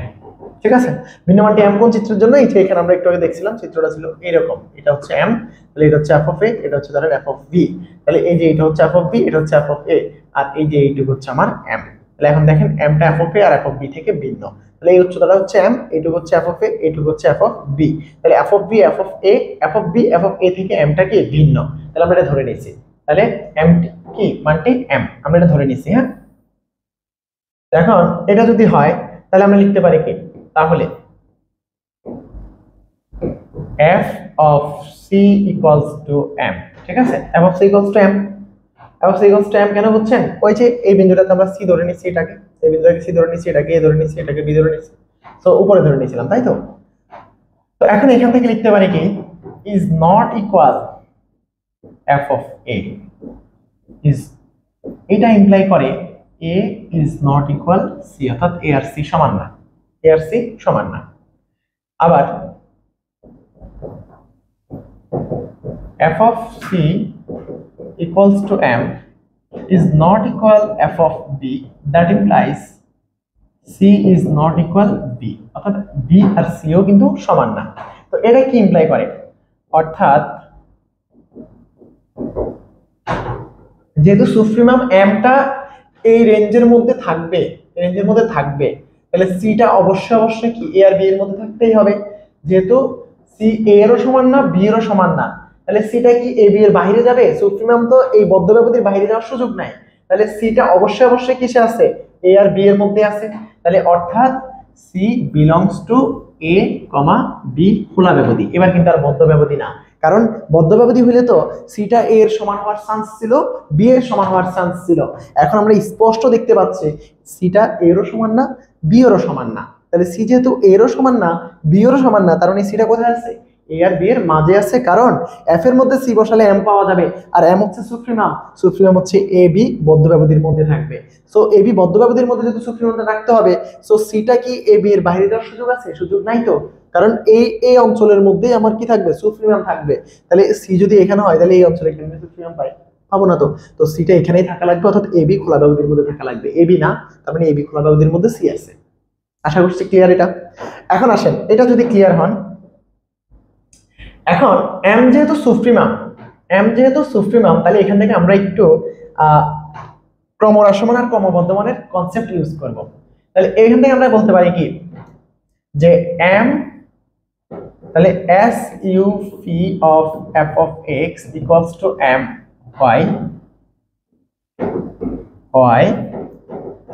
ঠিক আছে, ভিন্ন মানটি m কোন চিত্রের জন্য, এই যে এখানে আমরা একটু আগে দেখছিলাম চিত্রটা ছিল এরকম, এটা হচ্ছে m, তাহলে এটা হচ্ছে f of a, এটা হচ্ছে ধরেন f of b, তাহলে এই যে এটা হচ্ছে f of b, এটা হচ্ছে f of a, আর এই যে এইটুকু হচ্ছে আমার m। তাহলে এখন দেখেন mটা f of a R f of b থেকে ভিন্ন, তাহলে এই উচ্চতাটা হচ্ছে m, এইটুকু হচ্ছে f of a, এইটুকু হচ্ছে f of b, তাহলে f of b f of a f of b f of a থেকে mটা কি ভিন্ন, তাহলে আমরা এটা ধরে নিয়েছি। তাহলে m কি মানটি m, আমরা এটা ধরে নিয়েছি। হ্যাঁ, এখন এটা যদি হয় তাহলে আমরা লিখতে পারি কি, তাহলে f of c equals to m, ঠিক আছে, f of c equals to m, f of c equals to m কেন বুঝছেন, ওই যে এই বিন্দুটাতে আমরা c ধরে নিচ্ছি, এটাকে এই বিন্দুটাকে c ধরে নিচ্ছি, এটাকে a ধরে নিচ্ছি, এটাকে b ধরে নিচ্ছি, সো উপরে ধরে নিয়েছিলাম, তাই তো। তো এখন এখান থেকে লিখতে পারি কি, is not equal f of a, is, এটা ইমপ্লাই করে a is not equal c, অর্থাৎ a আর c সমান না, a আর c সমান না। আবার f of c equals to m is not equal f of b, that implies c is not equal b, অর্থাৎ b আর c ও কিন্তু সমান না। তো এটা কি ইমপ্লাই করে, অর্থাৎ যেহেতু সুপ্রিমাম mটা এই রেঞ্জের মধ্যে থাকবে, রেঞ্জের মধ্যে থাকবে, তাহলে সিটা অবশ্যই কি a আর b এর মধ্যে থাকতেই হবে। যেহেতু সি a এরও সমান না, b এরও সমান না, তাহলে সিটা কি a b এর বাইরে যাবে, সুপ্রিমাম তো এই বদ্ধ ব্যবধির বাইরে যাওয়ার সুযোগ নাই, তাহলে সিটা অবশ্যই কিসে আছে, a আর b এর মধ্যে আছে। তাহলে অর্থাৎ c belongs to a, b খোলা ব্যবধি। এবার কিন্তু আর বদ্ধ ব্যবধি না, কারণ বদ্ধ ব্যবধি হইলে তো সিটা a এর সমান হওয়ার চান্স ছিল, b এর সমান হওয়ার চান্স ছিল। এখন আমরা স্পষ্ট দেখতে পাচ্ছি সিটা a এরও সমান না, b এরও সমান না, তাহলে সি যেহেতু a এরও সমান না, b এরও সমান না, তার মানে সিটা কোথায় আছে, a আর b এর মাঝে আছে, কারণ f এর মধ্যে c বসালে m পাওয়া যাবে, আর m হচ্ছে সুপ্রিমাম, সুপ্রিমাম হচ্ছে a b বদ্ধ ব্যবধির মধ্যে থাকবে। সো a b বদ্ধ ব্যবধির মধ্যে যেহেতু সুপ্রিমামটা রাখতে হবে, সো সিটা কি a b এর বাইরে যাওয়ার সুযোগ আছে, সুযোগ নাই তো, কারণ এই অঞ্চলের মধ্যেই আমার কি থাকবে, সুপ্রিমাম থাকবে। তাহলে সি যদি এখানে হয় তাহলে এই অঞ্চলে কেমনে সুপ্রিমাম পাই, পাবো না তো, তো সিটা এখানেই থাকা লাগবে, অর্থাৎ a b খোলা ব্যবধির মধ্যে থাকা লাগবে, a b না, তার মানে a b খোলা ব্যবধির মধ্যে c আছে। আশা করছি ক্লিয়ার এটা। এখন আসেন এটা যদি ক্লিয়ার হন, এখন m যেহেতু সুপ্রিমাম, তাহলে এখান থেকে আমরা একটু ক্রমহ্রাসমান আর ক্রমবর্ধমানের কনসেপ্ট ইউজ করব। তাহলে এখান থেকে আমরা বলতে পারি কি যে m, তাহলে s u phi of f of x equals to m y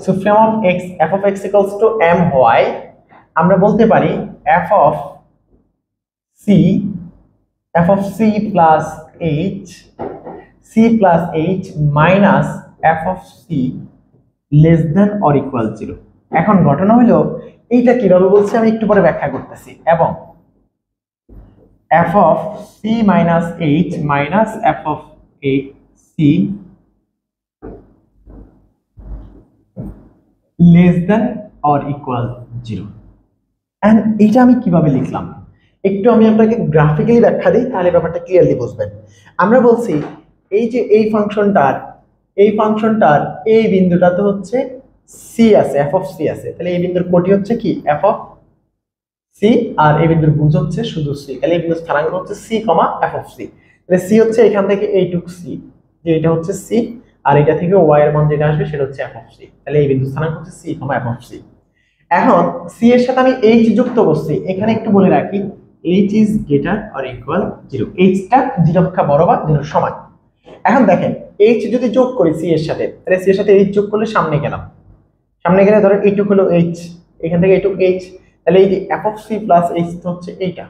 supremum of x, f of x equals to m y, আমরা বলতে পারি f of c plus h, c C plus H minus F of C less than or equal 0। এখন ঘটনা হলো এইটা কিভাবে বলছি আমি একটু পরে ব্যাখ্যা করতেছি। এবং F of C minus H minus F of C less than or equal 0। And এটা আমি কিভাবে লিখলাম একটু আমি আপনাকে গ্রাফিক্যালি ব্যাখ্যা দিই, তাহলে ব্যাপারটা ক্লিয়ারলি বুঝবেন। আমরা বলছি এই যে এই ফাংশনটার এই বিন্দুটাতে হচ্ছে সি আছে, এফ অফ সি আছে, তাহলে এই বিন্দুর কোটি হচ্ছে কি এফ অফ সি, আর এই বিন্দুর ভুজ হচ্ছে শুধু সি, তাহলে এই বিন্দুর স্থানাঙ্ক হচ্ছে C comma F of C. তাহলে সি হচ্ছে এখান থেকে এইটুক সি, যে এটা হচ্ছে সি, আর এটা থেকে ওয়াই এর মান যেটা আসবে সেটা হচ্ছে এফ অফ সি। তাহলে এই বিন্দুর স্থানাঙ্ক হচ্ছে C comma F of C. এখন সি এর সাথে আমি এইচ যুক্ত করছি, এখানে একটু বলে রাখি H is greater or equal 0, এইচটা 0 অপেক্ষা বড় বা 0 সমান। এখন দেখেন এইচ যদি যোগ করি সি এর সাথে, তাহলে সি এর সাথে এইচ যোগ করলে সামনে গেলাম, সামনে গেলে ধরো এইটুক হলো এইচ, এখান থেকে এইটুক এইচ, তাহলে এই যে F of c plus h হচ্ছে এইটা।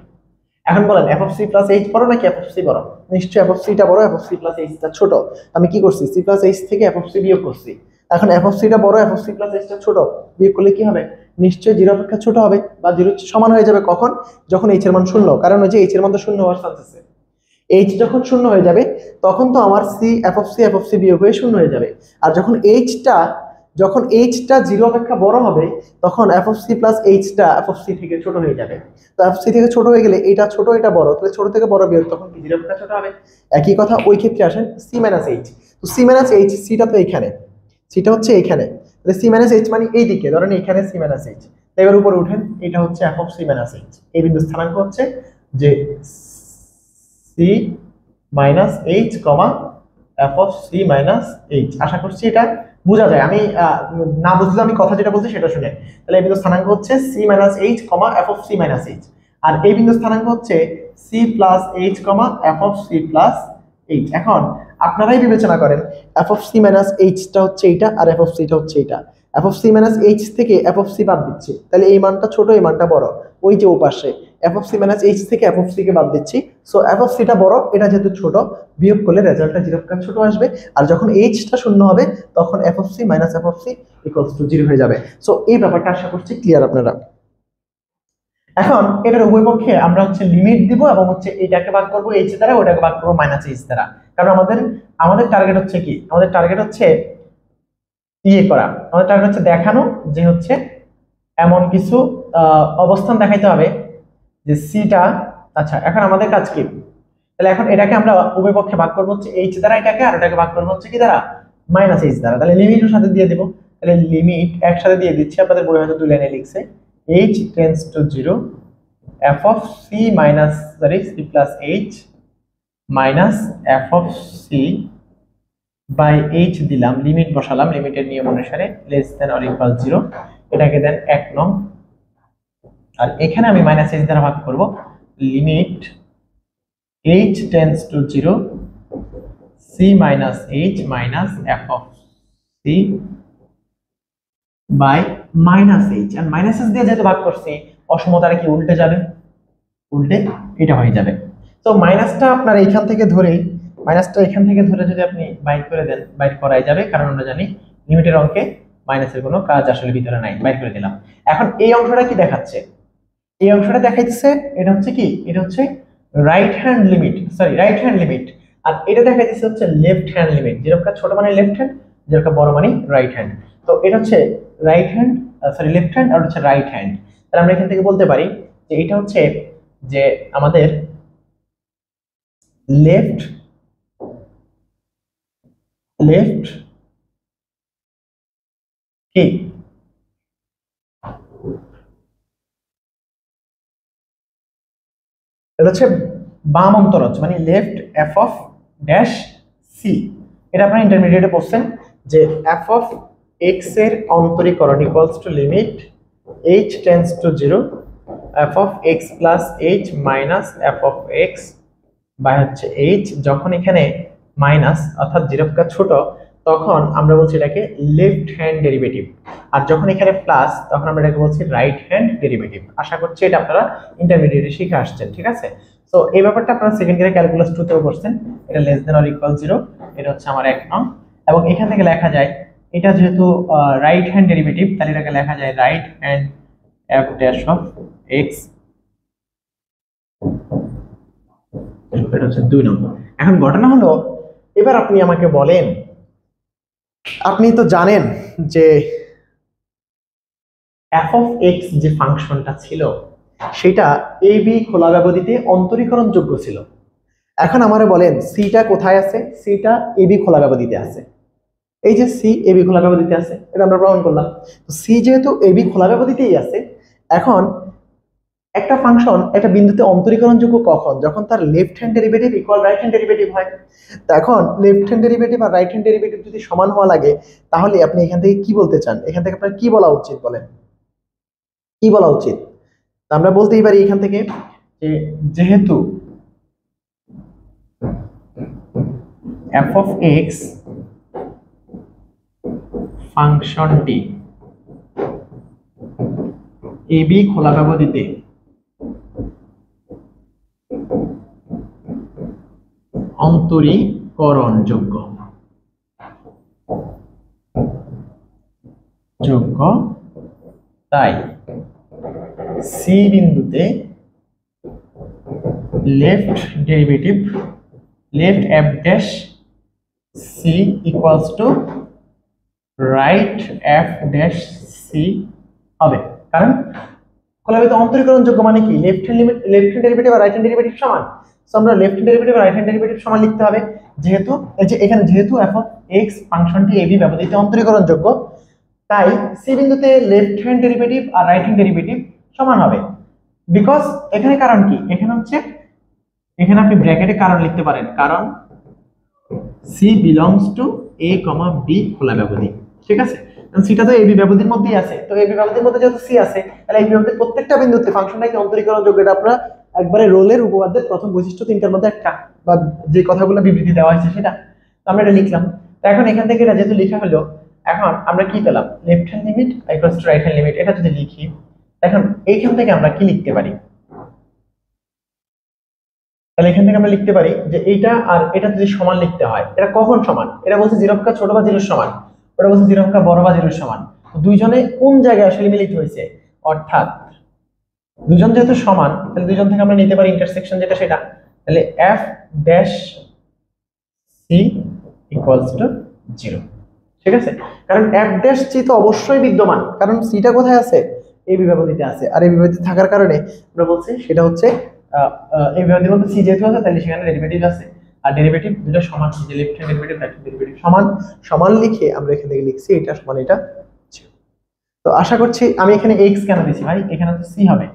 এখন বলেন f of c plus h বড় নাকি এফ অফ সি বড়? নিশ্চয়ই এফ অফ সিটা বড়, এফ অফ সি প্লাস এইচটা ছোট। আমি কি করছি সি প্লাস এইচ থেকে এফ অফ সি বিয়োগ করছি। এখন এফ অফ সিটা বড়, এফ অফ সি প্লাস এইচটা ছোট, বিয়োগ করলে কি হবে? নিশ্চয়ই 0 অপেক্ষা ছোট হবে বা 0 সমান হয়ে যাবে। কখন? যখন এইচ এর মান 0, কারণ ওই যে এইচ এর মান তো 0 হওয়ার চান্স আছে। এইচ যখন 0 হয়ে যাবে তখন তো আমার সি এফ অফ সি বিয়োগ হয়ে 0 হয়ে যাবে। আর যখন এইচটা 0 অপেক্ষা বড় হবে তখন এফ অফ সি প্লাস এইচটা এফ অফ সি থেকে ছোট হয়ে যাবে। তো এফ সি থেকে ছোট হয়ে গেলে এটা ছোট এটা বড়, তাহলে ছোট থেকে বড় বিয়োগ তখন কি 0 অপেক্ষা ছোট হবে। একই কথা ওই ক্ষেত্রে আসেন সি মাইনাস এইচ। তো সি মাইনাস এইচ, সিটা তো এইখানে, সিটা হচ্ছে এইখানে, তাহলে সি মাইনাস এইচ মানে এই দিকে, ধরেন এখানে সি মাইনাস এইচ। এবার উপরে উঠেন, এটা হচ্ছে f of C minus h. এই বিন্দু স্থানাঙ্ক হচ্ছে যে c minus h comma F of C minus h. আশা করছি এটা বোঝা যায়। আমি না বুঝলে আমি কথা যেটা বলছি সেটা শুনে। তাহলে এই বিন্দু স্থানাঙ্ক হচ্ছে c minus h comma F of C minus h, আর এই বিন্দু স্থানাঙ্ক হচ্ছে c plus h comma F of c plus h. এখন আপনারাই বিবেচনা করেন এফ অফ সি মাইনাস এইচটা হচ্ছে এইটা আর এফ অফ সিটা হচ্ছে এইটা। F of C minus h থেকে এফ অফ সি বাদ দিচ্ছি, তাহলে এই মানটা ছোট এই মানটা বড়। ওই যে ওপাশে f of C minus h থেকে এফ অফ সি কে বাদ দিচ্ছি, সো এফ অফ সিটা বড়, এটা যেহেতু ছোট বিয়োগ করলে রেজাল্টটা 0 অপেক্ষা ছোট আসবে। আর যখন এইচটা 0 হবে তখন f of C minus F of c equals to 0 হয়ে যাবে। সো এই ব্যাপারটা আশা করছি ক্লিয়ার আপনারা। এখন এটার উভয় পক্ষে আমরা হচ্ছে লিমিট দিব এবং হচ্ছে এটাকে ভাগ করব এইচ দ্বারা, ওটাকে ভাগ করব মাইনাস এইচ দ্বারা। কারণ আমাদের টার্গেট হচ্ছে কি? আমাদের টার্গেট হচ্ছে করা, আমাদের টার্গেট হচ্ছে দেখানো যে হচ্ছে এমন কিছু অবস্থান দেখাইতে হবে যে সিটা। আচ্ছা, এখন আমাদের কাজ কি? তাহলে এখন এটাকে আমরা উভয় পক্ষে ভাগ করব হচ্ছে এইচ দ্বারা এটাকে, আর এটাকে ভাগ করব হচ্ছে কি দ্বারা? মাইনাস এইচ দ্বারা। তাহলে লিমিটের সাথে দিয়ে দেব, তাহলে লিমিট একসাথে দিয়ে দিচ্ছি, আপনাদের বই হয়তো 2 লাইনে লিখছে h tends to 0 f of c minus c plus h minus f of c by h দিলাম, লিমিট বসালাম, লিমিটের নিয়ম অনুসারে লেস দেন অর ইকুয়াল 0, এটাকে দেন 1 নং। আর এখানে আমি মাইনাস h দ্বারা ভাগ করব, limit h tends to 0 c minus h minus f of c by minus h. আর মাইনাস এইচ দিয়ে যেহেতু ভাগ করছি, অসমতাটা কি উল্টে যাবে? উল্টে এটা হয়ে যাবে। তো মাইনাসটা আপনার এখান থেকে ধরে যদি আপনি বাইর করে দেন, বাইর করাই যাবে, কারণ আমরা জানি লিমিটের অঙ্কে মাইনাসের কোনো কাজ আসলে ভিতরে নাই। বাইর করে দিলাম। এখন এই অংশটা কি দেখাচ্ছে? এই অংশটা দেখাইতেছে এটা হচ্ছে কি? এটা হচ্ছে রাইট হ্যান্ড লিমিট। আর এটা দেখাইতেছে হচ্ছে লেফট হ্যান্ড লিমিট। যেরকম ছোট মানে লেফট হ্যান্ড, যেরকম বড় মানে রাইট হ্যান্ড। তো এটা হচ্ছে লেফট হ্যান্ড আর হচ্ছে রাইট হ্যান্ড। তাহলে আমরা এখান থেকে বলতে পারি যে এটা হচ্ছে যে আমাদের লেফট কি এটা হচ্ছে বাম অন্তরজ, মানে left f of dash c. এটা আপনারা ইন্টারমিডিয়েটে পড়ছেন যে এফ অফ এক্স এর অন্তরীকরণ equals to limit h tends to 0 f of x plus h minus f of x by হচ্ছে h। যখন এখানে মাইনাস অর্থাৎ 0 অপেক্ষা ছোট তখন আমরা বলছি এটাকে লেফট হ্যান্ড ডেরিভেটিভ, আর যখন এখানে প্লাস তখন আমরা এটাকে বলছি রাইট হ্যান্ড ডেরিভেটিভ। আশা করছি এটা আপনারা ইন্টারমিডিয়েটে শিখে আসছেন, ঠিক আছে? তো এই ব্যাপারটা আপনারা সেকেন্ড ইয়ারে ক্যালকুলাস 2 তেও করছেন। এটা লেস দেন অর ইকুয়াল 0, এটা হচ্ছে আমার 1 নং। এবং এখান থেকে লেখা যায় এটা যেহেতু রাইট হ্যান্ড ডেরিভেটিভ, তাহলে এটাকে লেখা যায় right hand f dash of x, এটা হচ্ছে 2 নম্বর। এখন ঘটনা হলো, এবার আপনি আমাকে বলেন, আপনি তো জানেন যে f অফ x যে ফাংশনটা ছিল সেটা a b খোলা ব্যবধিতে অন্তরীকরণ যোগ্য ছিল। এখন আমারে বলেন সিটা কোথায় আছে? সিটা a b খোলা ব্যবধিতে আছে। এই যে সি a b খোলা ব্যবধিতে আছে, এটা আমরা প্রমাণ করলাম। তো সি যেহেতু a b খোলা ব্যবধিতেই আছে, এখন একটা ফাংশন একটা বিন্দুতে অন্তরীকরণযোগ্য কখন? যখন তার left hand derivative equal right hand derivative হয়। তো এখন লেফট হ্যান্ড ডেরিভেটিভ আর রাইট হ্যান্ড ডেরিভেটিভ যদি সমান হওয়া লাগে, তাহলে আপনি এখান থেকে কি বলতে চান? এখান থেকে আপনার কি বলা উচিত বলেন, কি বলা উচিত? তো আমরা বলতেই পারি এখান থেকে যে যেহেতু f অফ x ফাংশনটি a b খোলা ব্যবধিতে অন্তরীকরণযোগ্য তাই সি বিন্দুতে left derivative left f dash C equals to right f dash c হবে। কারণ খোলা ব্যবধিতে অন্তরীকরণযোগ্য মানে কি? লেফট হ্যান্ড ডেরিভেটিভ আর রাইট হ্যান্ড ডেরিভেটিভ সমান। সো আমরা লেফট হ্যান্ড ডেরিভেটিভ আর রাইট হ্যান্ড ডেরিভেটিভ সমান লিখতে হবে। যেহেতু এই যে এখানে যেহেতু f অফ x ফাংশনটি a b ব্যবধিতে অন্তরীকরণযোগ্য, তাই সি বিন্দুতে লেফট হ্যান্ড ডেরিভেটিভ আর রাইট হ্যান্ড ডেরিভেটিভ সমান হবে। বিকজ এখানে কারণ কি? এখানে হচ্ছে, এখানে আপনি ব্র্যাকেটে কারণ লিখতে পারেন, কারণ c belongs to a, b খোলা ব্যবধি। ঠিক আছে, সিটা তো এবি ব্যবধির মধ্যেই আছে। তো এবি ব্যবধির মধ্যে যেহেতু সি আছে, তাহলে এই ব্যবধির প্রত্যেকটা বিন্দুতে ফাংশনটা কি অন্তরীকরণযোগ্য? এটা আপনারা একবারে রোলের উপপাদ্যের প্রথম বৈশিষ্ট্য তিনটার মধ্যে একটা, বা যে কথাগুলো বিবৃতি দেওয়া হয়েছে সেটা। তো আমরা এটা লিখলাম। তো এখন এখান থেকে এটা যেহেতু লেখা হলো, এখন আমরা কি পেলাম? Left hand limit equals to right hand limit. এটা যদি লিখি, এখন এইখান থেকে আমরা কি লিখতে পারি? তাহলে এখান থেকে আমরা লিখতে পারি যে এইটা আর এটা যদি সমান লিখতে হয়, এটা কখন সমান? এটা বলছে 0 অপেক্ষা ছোট বা 0 সমান, ওটা বলছে 0 অপেক্ষা বড় বা 0 সমান। তো দুইজনে কোন জায়গায় আসলে মিলিত হয়েছে? অর্থাৎ দুজন যেহেতু সমান, তাহলে দুইজন থেকে আমরা নিতে পারি ইন্টারসেকশন যেটা সেটা। তাহলে f dash c equals to 0। ঠিক আছে, কারণ f ড্যাশ c তো অবশ্যই বিদ্যমান, কারণ সিটা কোথায় আছে? এই বিভাগটিতে আছে। আর এই বিভাগটিতে থাকার কারণে আমরা বলছি সেটা হচ্ছে এই বিভাগের মধ্যে সি যেহেতু আছে, তাহলে সেখানে ডেরিভেটিভ আছে। আর ডেরিভেটিভ দুটো সমান, যে left hand derivative right hand derivative সমান, সমান লিখে আমরা এখান থেকে লিখছি এটা সমান এটা। তো আশা করছি, আমি এখানে x কেন দিছি ভাই? এখানে তো c হবে,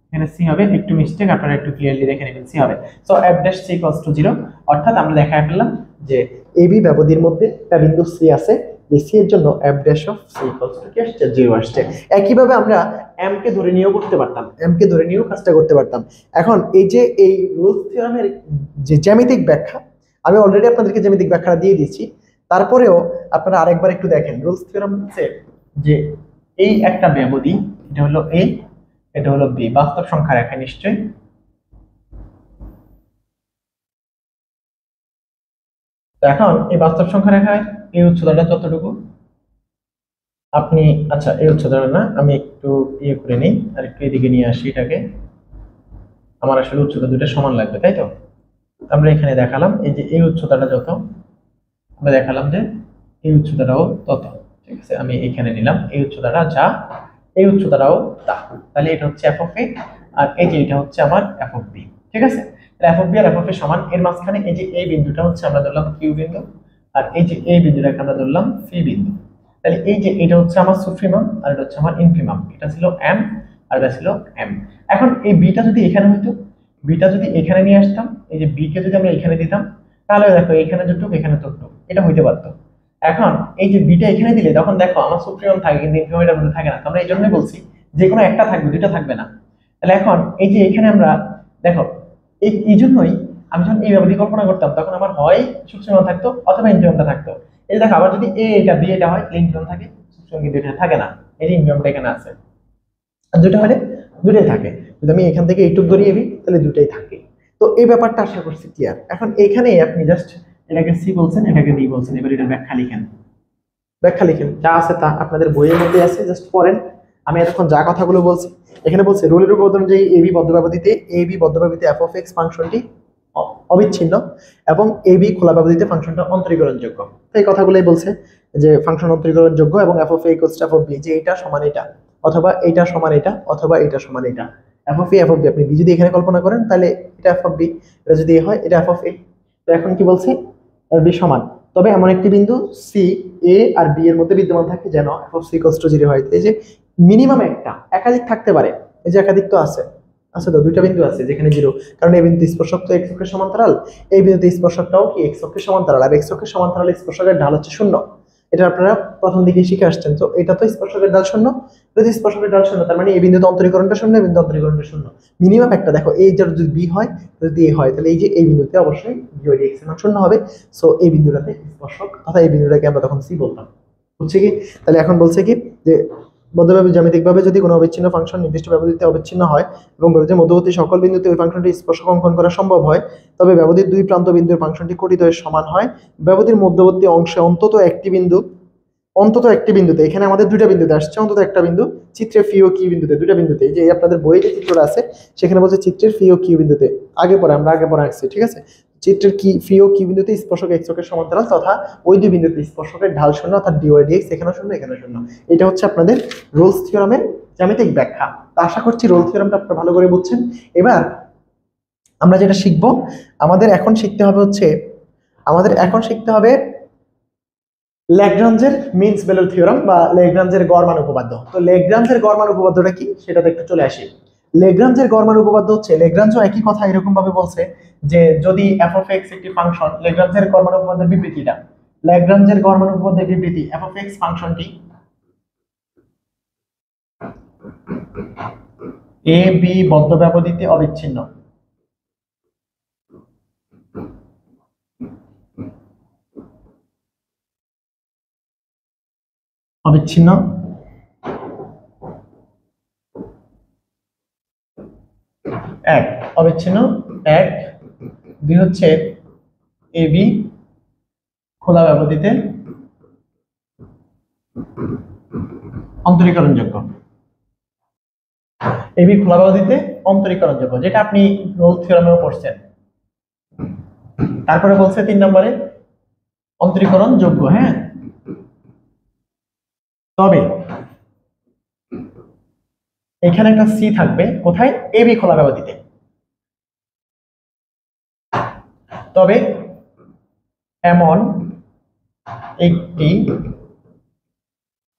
এখানে c হবে, একটু মিস্টেক, আপনারা একটু ক্লিয়ারলি দেখে নেবেন, c হবে। So f dash c equals to 0, অর্থাৎ আমরা দেখায় ফেললাম যে ab ব্যবধির মধ্যে একটা বিন্দু c আছে, যে c এর জন্য f dash of c equals to কি আসছে? 0 আসছে। একইভাবে আমরা m কে ধরে নিয়েও করতে পারতাম, m কে ধরে নিয়েও কাজটা করতে পারতাম। এখন এই যে এই রোলস থিওরামের যে জ্যামিতিক ব্যাখ্যা, আমি অলরেডি আপনাদেরকে জ্যামিতিক ব্যাখ্যাটা দিয়ে দিয়েছি, তারপরেও আপনারা আরেকবার একটু দেখেন। রোলস থিওরাম হচ্ছে যে এই একটা ব্যবধি, এটা হলো a, এটা হলো b, বাস্তব সংখ্যা রেখা নিশ্চয়ই। তো এখন এই বাস্তব সংখ্যা রেখায় এই উচ্চতাটা যতটুকু আপনি, আচ্ছা এই উচ্চতাটা না, আমি একটু ইয়ে করে নিই, আর একটু এদিকে নিয়ে আসি এটাকে। আমার আসলে উচ্চতা দুটো সমান লাগবে, তাই তো? আমরা এখানে দেখালাম এই যে এই উচ্চতাটা যত, আমরা দেখালাম যে এই উচ্চতাটাও তত। ঠিক আছে, আমি এখানে নিলাম এই উচ্চতাটা যা, এই উচ্চতাটাও তা। তাহলে এটা হচ্ছে f অফ a, আর এই যে এটা হচ্ছে আমার f অফ b। ঠিক আছে, f অফ b আর f অফ a সমান। এর মাঝখানে এই যে এই বিন্দুটা হচ্ছে আমরা ধরলাম q বিন্দু, আর এই যে এই বিন্দুটাকে আমরা ধরলাম c বিন্দু। তাহলে এই যে এটা হচ্ছে আমার সুপ্রিমাম, আর এটা হচ্ছে আমার ইনফিমাম। এটা ছিল m আর এটা ছিল m। এখন এই বিটা যদি এখানে হইতো, বিটা যদি এখানে নিয়ে আসতাম, এই যে বি কে যদি আমরা এখানে দিতাম, তাহলে দেখো এখানে যতটুকু এখানে ততটুকু, এটা হইতে পারতো। এখন এই যে বিটা এখানে দিলে তখন দেখো আমার সুপ্রিমাম থাকে, কিন্তু ইনফিমাম এটার মধ্যে থাকে না। আমরা এই জন্যই বলছি যে কোনো একটা থাকবে, দুইটা থাকবে না। তাহলে এখন এই যে এখানে আমরা দেখো, এই জন্যই আমি যখন এই ব্যবধি কল্পনা করতাম, তখন আমার হয় সুপ্রিমাম থাকতো অথবা ইনফিমামটা থাকতো। এই দেখো, আবার যদি এ এটা বি এটা হয়, ইনফিমাম থাকে, সুপ্রিমাম কিন্তু এটা থাকে না। এই যে ইনফিমামটা এখানে আছে, আর দুটো হলে দুটোই থাকে। যদি আমি এখান থেকে এইটুক ধরিয়ে দিই, তাহলে দুটোই থাকে। তো এই ব্যাপারটা আশা করছি ক্লিয়ার। এখন এখানে আপনি জাস্ট এটাকে সি বলছেন, এটাকে ডি বলছেন, এবার এটা ব্যাখ্যা লিখেন। ব্যাখ্যা লিখেন, যা আছে তা আপনাদের বইয়ের মধ্যে আছে, জাস্ট পড়েন। আমি এতক্ষণ যা কথাগুলো বলছি, এখানে বলছে রোলের উপপাদ্য অনুযায়ী এবি বদ্ধ ব্যবধিতে এফ অফ এক্স ফাংশনটি অবিচ্ছিন্ন এবং এবি খোলা ব্যবধিতে ফাংশনটা অন্তরীকরণযোগ্য। তো এই কথাগুলোই বলছে যে ফাংশন অন্তরীকরণযোগ্য এবং F of a equals to f of b, যে এটা সমান এটা অথবা এটা সমান এটা অথবা এটা সমান এটা। এফ অফ বি আপনি বি যদি এখানে কল্পনা করেন তাহলে এটা এফ অফ বি, এটা যদি এ হয় এটা এফ অফ এ। তো এখন কি বলছে, বি সমান, তবে এমন একটি বিন্দু সি এ আর বি এর মধ্যে বিদ্যমান থাকে যেন f of c equals to 0 হয়। এই যে মিনিমাম একটা, একাধিক থাকতে পারে, এই যে একাধিক তো আছে, আছে তো দুইটা বিন্দু আছে যেখানে 0, কারণ এই বিন্দু স্পর্শক তো এক্স অক্ষের সমান্তরাল, এই বিন্দুতে স্পর্শকটাও কি এক্স অক্ষের সমান্তরাল, আর এক্স অক্ষের সমান্তরাল স্পর্শকের ঢাল হচ্ছে 0। এটা আপনারা প্রথম দিকে শিখে আসছেন। তো এটা তো স্পর্শকের ঢাল 0, যদি স্পর্শকের ঢাল 0 তার মানে এই বিন্দুতে অন্তরীকরণটা 0, এই বিন্দু অন্তরীকরণটা 0। মিনিমাম একটা দেখো, এই যার যদি বি হয়, যদি এ হয়, তাহলে এই যে এই বিন্দুতে অবশ্যই বি বাই এক্স এর মান 0 হবে। সো এই বিন্দুটাতে স্পর্শক তথা এই বিন্দুটাকে আমরা তখন সি বলতাম। বুঝছে কি? তাহলে এখন বলছে কি যে বদ্ধভাবে জ্যামিতিকভাবে যদি কোনো অবিচ্ছিন্ন ফাংশন নির্দিষ্ট ব্যবধিতে অবিচ্ছিন্ন হয় এবং ব্যবধির মধ্যবর্তী সকল বিন্দুতে ওই ফাংশনটি স্পর্শক অঙ্কন করা সম্ভব হয়, তবে ব্যবধির দুই প্রান্ত বিন্দুর ফাংশনটি কোটিদ্বয়ের সমান হয়। ব্যবধির মধ্যবর্তী অংশে অন্তত একটি বিন্দুতে, এখানে আমাদের দুইটা বিন্দুতে আসছে, অন্তত একটা বিন্দু চিত্রে ফি ও কিউ বিন্দুতে, দুইটা বিন্দুতে, এই যে আপনাদের বইয়ে যে চিত্রটা আছে সেখানে বলছে চিত্রের ফি ও কিউ বিন্দুতে, আমরা আগে পরে আসছি, ঠিক আছে। চিত্রের কি ফি ও কিউ বিন্দুতে স্পর্শক এক্স অক্ষের সমান্তরাল তথা ওই দুই বিন্দুতে স্পর্শকের ঢাল 0 অর্থাৎ ডি ওয়াই ডিএক্স, এখানে 0 এখানে 0। এটা হচ্ছে আপনাদের রোলস থিওরামের জ্যামিতিক ব্যাখ্যা। তো আশা করছি রোলস থিওরামটা আপনারা ভালো করে বুঝছেন। এবার আমরা যেটা শিখবো, আমাদের এখন শিখতে হবে ল্যাগ্রাঞ্জের মিনস ভ্যালুর থিওরাম বা ল্যাগ্রাঞ্জের গড় মান উপপাদ্য। তো ল্যাগ্রাঞ্জের গড় মান উপপাদ্যটা কি সেটাতে একটু চলে আসি। ল্যাগ্রাঞ্জের গড় মান উপপাদ্য হচ্ছে, ল্যাগ্রাঞ্জও একই কথা এরকম ভাবে বলছে যে যদি এফ অফ এক্স একটি ফাংশন, ল্যাগ্রাঞ্জের গড় মান উপপাদ্যের বিবৃতিটা, ল্যাগ্রাঞ্জের গড় মান উপপাদ্যের বিবৃতি, এফ অফ এক্স ফাংশনটি এ বি বদ্ধ ব্যবধিতে অবিচ্ছিন্ন। অবিচ্ছিন্ন এক, অবিচ্ছিন্ন এক, দুই হচ্ছে এ বি খোলা ব্যবধিতে অন্তরীকরণযোগ্য। এ বি খোলা ব্যবধিতে অন্তরীকরণযোগ্য, যেটা আপনি রোলস থিওরামেও পড়ছেন। তারপরে বলছে 3 নম্বরে অন্তরীকরণযোগ্য, হ্যাঁ, তবে এখানে একটা সি থাকবে, কোথায়? এ বি খোলা ব্যবধিতে। তবে এমন একটি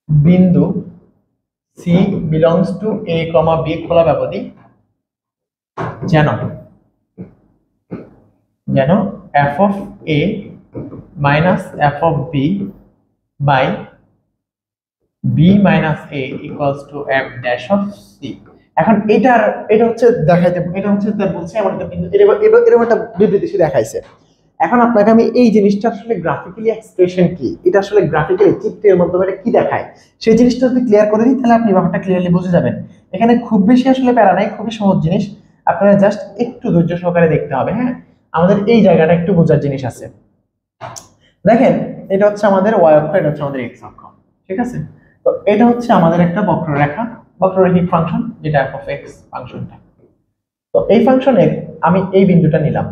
বিন্দু c belongs to A comma B খোলা ব্যবধি যেন f of a minus F of b by b minus a equals to f dash of C. এখন এটা হচ্ছে দেখাইতে, এটা হচ্ছে তার বলছে এমন একটা বিন্দু, এরকম একটা বিবৃতি সে দেখাইছে। এখন আপনাকে আমি এই জিনিসটা আসলে গ্রাফিক্যালি এক্সপ্রেশন কি, এটা আসলে গ্রাফিক্যালি চিত্রের মাধ্যমে কি দেখায় সেই জিনিসটা যদি ক্লিয়ার করে দিই তাহলে আপনি ব্যাপারটা ক্লিয়ারলি বুঝে যাবেন। এখানে খুব বেশি আসলে প্যারা নাই, খুবই সহজ জিনিস, আপনারা জাস্ট একটু ধৈর্য সহকারে দেখতে হবে। হ্যাঁ, আমাদের এই জায়গাটা একটু বোঝার জিনিস আছে। দেখেন, এটা হচ্ছে আমাদের ওয়াই অক্ষ, এটা হচ্ছে আমাদের এক্স অক্ষ, ঠিক আছে। তো এটা হচ্ছে আমাদের একটা বক্ররেখা, বক্ররৈখিক ফাংশন, যেটা এফ অফ এক্স ফাংশনটা। তো এই ফাংশনের আমি এই বিন্দুটা নিলাম,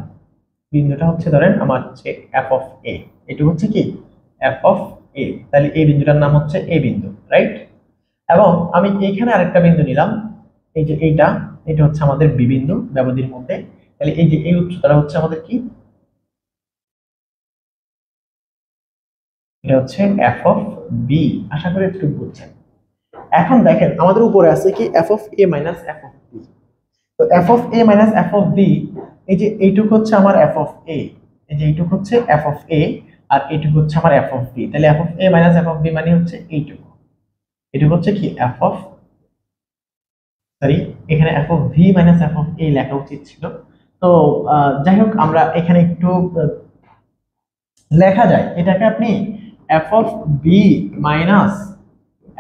বিন্দুটা হচ্ছে ধরেন আমার হচ্ছে এফ অফ এ, এটা হচ্ছে কি এফ অফ এ, তাহলে এই বিন্দুটার নাম হচ্ছে এ বিন্দু, রাইট। এবং আমি এইখানে আরেকটা বিন্দু নিলাম, এই যে এটা হচ্ছে আমাদের বি বিন্দু ব্যবধির মধ্যে, তাহলে এই যে এই উচ্চতাটা হচ্ছে আমাদের কি, এটা হচ্ছে এফ অফ বি। আশা করি একটু বুঝছেন। এখন দেখেন আমাদের উপরে আছে কি f of a minus F of b. তো f of a minus F of b, এই যে এইটুকু হচ্ছে আমার এফ অফ এ, এই যে এইটুকু হচ্ছে এফ অফ এ, আর এইটুকু হচ্ছে আমার এফ অফ বি। তাহলে f of a minus F of b মানে হচ্ছে এইটুকু, এটুকু হচ্ছে কি এফ অফ, সরি এখানে f of v minus F of a লেখা উচিত ছিল। তো যাই হোক, আমরা এখানে একটু লেখা যায়, এটাকে আপনি f of b minus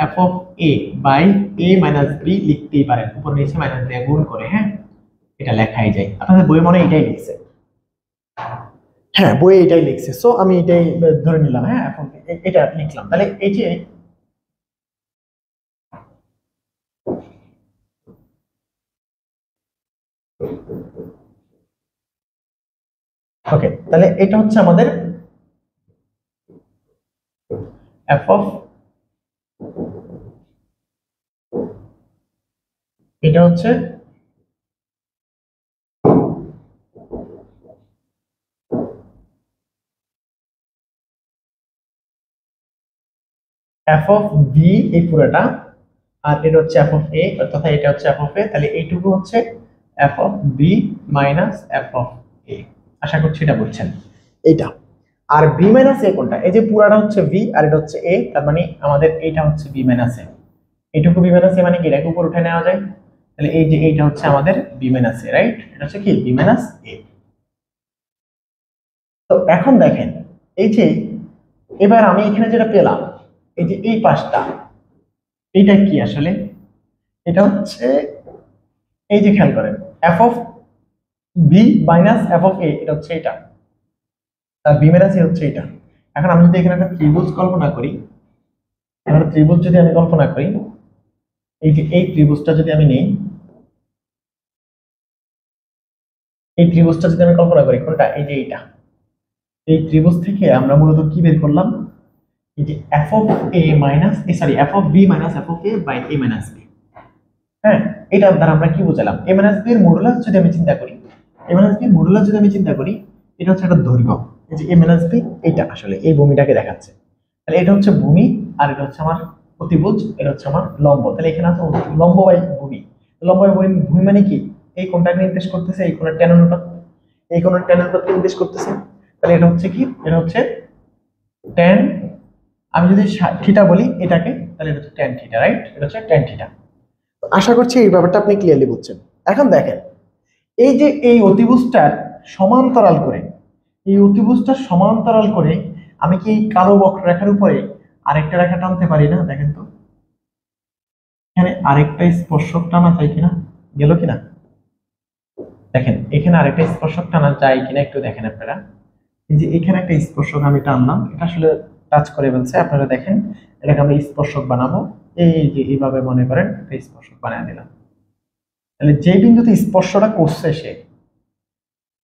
F of a by a minus b লিখতেই পারেন, উপর নিচে মাইনাস দিয়ে গুণ করে। হ্যাঁ, এটা লেখাই যায়। আপনাদের বই মনে হয় এটাই লিখছে, হ্যাঁ বইয়ে এটাই লিখছে, সো আমি এটাই ধরে নিলাম। হ্যাঁ এখন এটা লিখলাম, তাহলে এই যে ওকে, তাহলে এটা হচ্ছে আমাদের এফ অফ, এটা হচ্ছে এফ অফ বি, এই পুরোটা, আর এটা হচ্ছে এফ অফ এ, অর্থাৎ এটা হচ্ছে এফ অফ এ, তাহলে এইটুকু হচ্ছে f of b minus F of a. আশা করছি এটা বুঝছেন এইটা। আর বি মাইনাস এ কোনটা? এই যে পুরাটা হচ্ছে বি আর এটা হচ্ছে এ, তার মানে আমাদের এইটা হচ্ছে বি মাইনাস এ। এইটুকু বি মাইনাস এ মানে কি এটাকে উপর উঠে নেওয়া যায়, তাহলে এই যে এইটা হচ্ছে আমাদের বি মাইনাস এ, রাইট? এটা হচ্ছে কি বি মাইনাস এ। তো এখন দেখেন এই যে এবার আমি এখানে যেটা পেলাম, এই যে এই পাশটা, এইটা কি আসলে? এটা হচ্ছে এই যে খেয়াল করেন f of b minus F of a, এটা হচ্ছে এটা, আর বি মাইনাস এ হচ্ছে এটা। এখন আমি যদি এখানে একটা ত্রিভুজ কল্পনা করি, একটা ত্রিভুজ যদি আমি কল্পনা করি, এই যে এই ত্রিভুজটা যদি আমি নেই, এই ত্রিভুজটা যদি আমি কল্পনা করি কোনটা, এই যে এইটা, এই ত্রিভুজ থেকে আমরা মূলত কি বের করলাম, এই যে F of a minus sorry f of b minus F of a by a minus b. হ্যাঁ, এটা দ্বারা আমরা কি বুঝলাম, এ মাইনাস বি এর মডুলাস যদি আমি চিন্তা করি, এ মাইনাস বি এর মডুলাস যদি আমি চিন্তা করি, এটা হচ্ছে একটা দৈর্ঘ্য। এই যে এ মাইনাস বি, এটা আসলে এই ভূমিটাকে দেখাচ্ছে, তাহলে এটা হচ্ছে ভূমি আর এটা হচ্ছে আমার অতিভুজ, এটা হচ্ছে আমার লম্ব। তাহলে এখানে আছে লম্ব বাই ভূমি। লম্ব বাই ভূমি মানে কি, এই কোণটাকে নির্দেশ করতেছে, এই কোণের ট্যান অনুপাত, এই কোণের ট্যান অনুপাতকে নির্দেশ করতেছে। তাহলে এটা হচ্ছে কি, এটা হচ্ছে ট্যান, আমি যদি থিটা বলি এটাকে, তাহলে এটা হচ্ছে ট্যান থিটা, রাইট? এটা হচ্ছে ট্যান থিটা। আশা করছি এই ব্যাপারটা আপনি ক্লিয়ারলি বুঝছেন। এখন দেখেন এই যে এই অতিভুজটার সমান্তরাল করে, এই অতিভুজটার সমান্তরাল করে আমি কি এই কালো বক্ররেখার উপরে আরেকটা রেখা টানতে পারি না? দেখেন তো এখানে আরেকটা স্পর্শক টানা যায় কিনা, গেল কিনা? দেখেন এখানে আরেকটা স্পর্শক টানা যায় কিনা একটু দেখেন আপনারা। এই যে এখানে একটা স্পর্শক আমি টানলাম, এটা আসলে টাচ করে ফেলছে, আপনারা দেখেন এটাকে আমরা স্পর্শক বানাবো। এই যে এইভাবে মনে করেন একটা স্পর্শক বানিয়ে দিলাম। তাহলে যে বিন্দুতে স্পর্শটা করছে সে,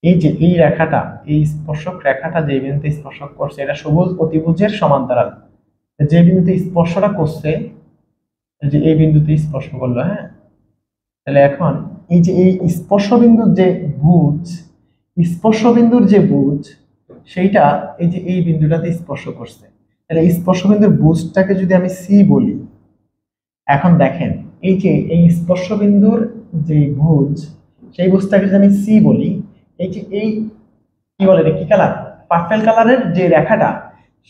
এই যে এই রেখাটা, এই স্পর্শক রেখাটা যে বিন্দুতে স্পর্শক করছে এটা সবুজ অতিভুজের সমান্তরাল। যে বিন্দুতে স্পর্শটা করছে, যে এই বিন্দুতে স্পর্শ করলো, হ্যাঁ, তাহলে এখন এই যে এই স্পর্শ বিন্দুর যে বুজ, স্পর্শ বিন্দুর যে বুজ সেইটা এই যে এই বিন্দুটাতে স্পর্শ করছে, তাহলে স্পর্শ বিন্দুর বুজটাকে যদি আমি সি বলি, এখন দেখেন এই যে এই স্পর্শ বিন্দুর যে ভুজ, সেই ভুজটাকে যদি আমি সি বলি, এই যে এই কি বলে রে, কি কালার, পার্পল কালারের যে রেখাটা,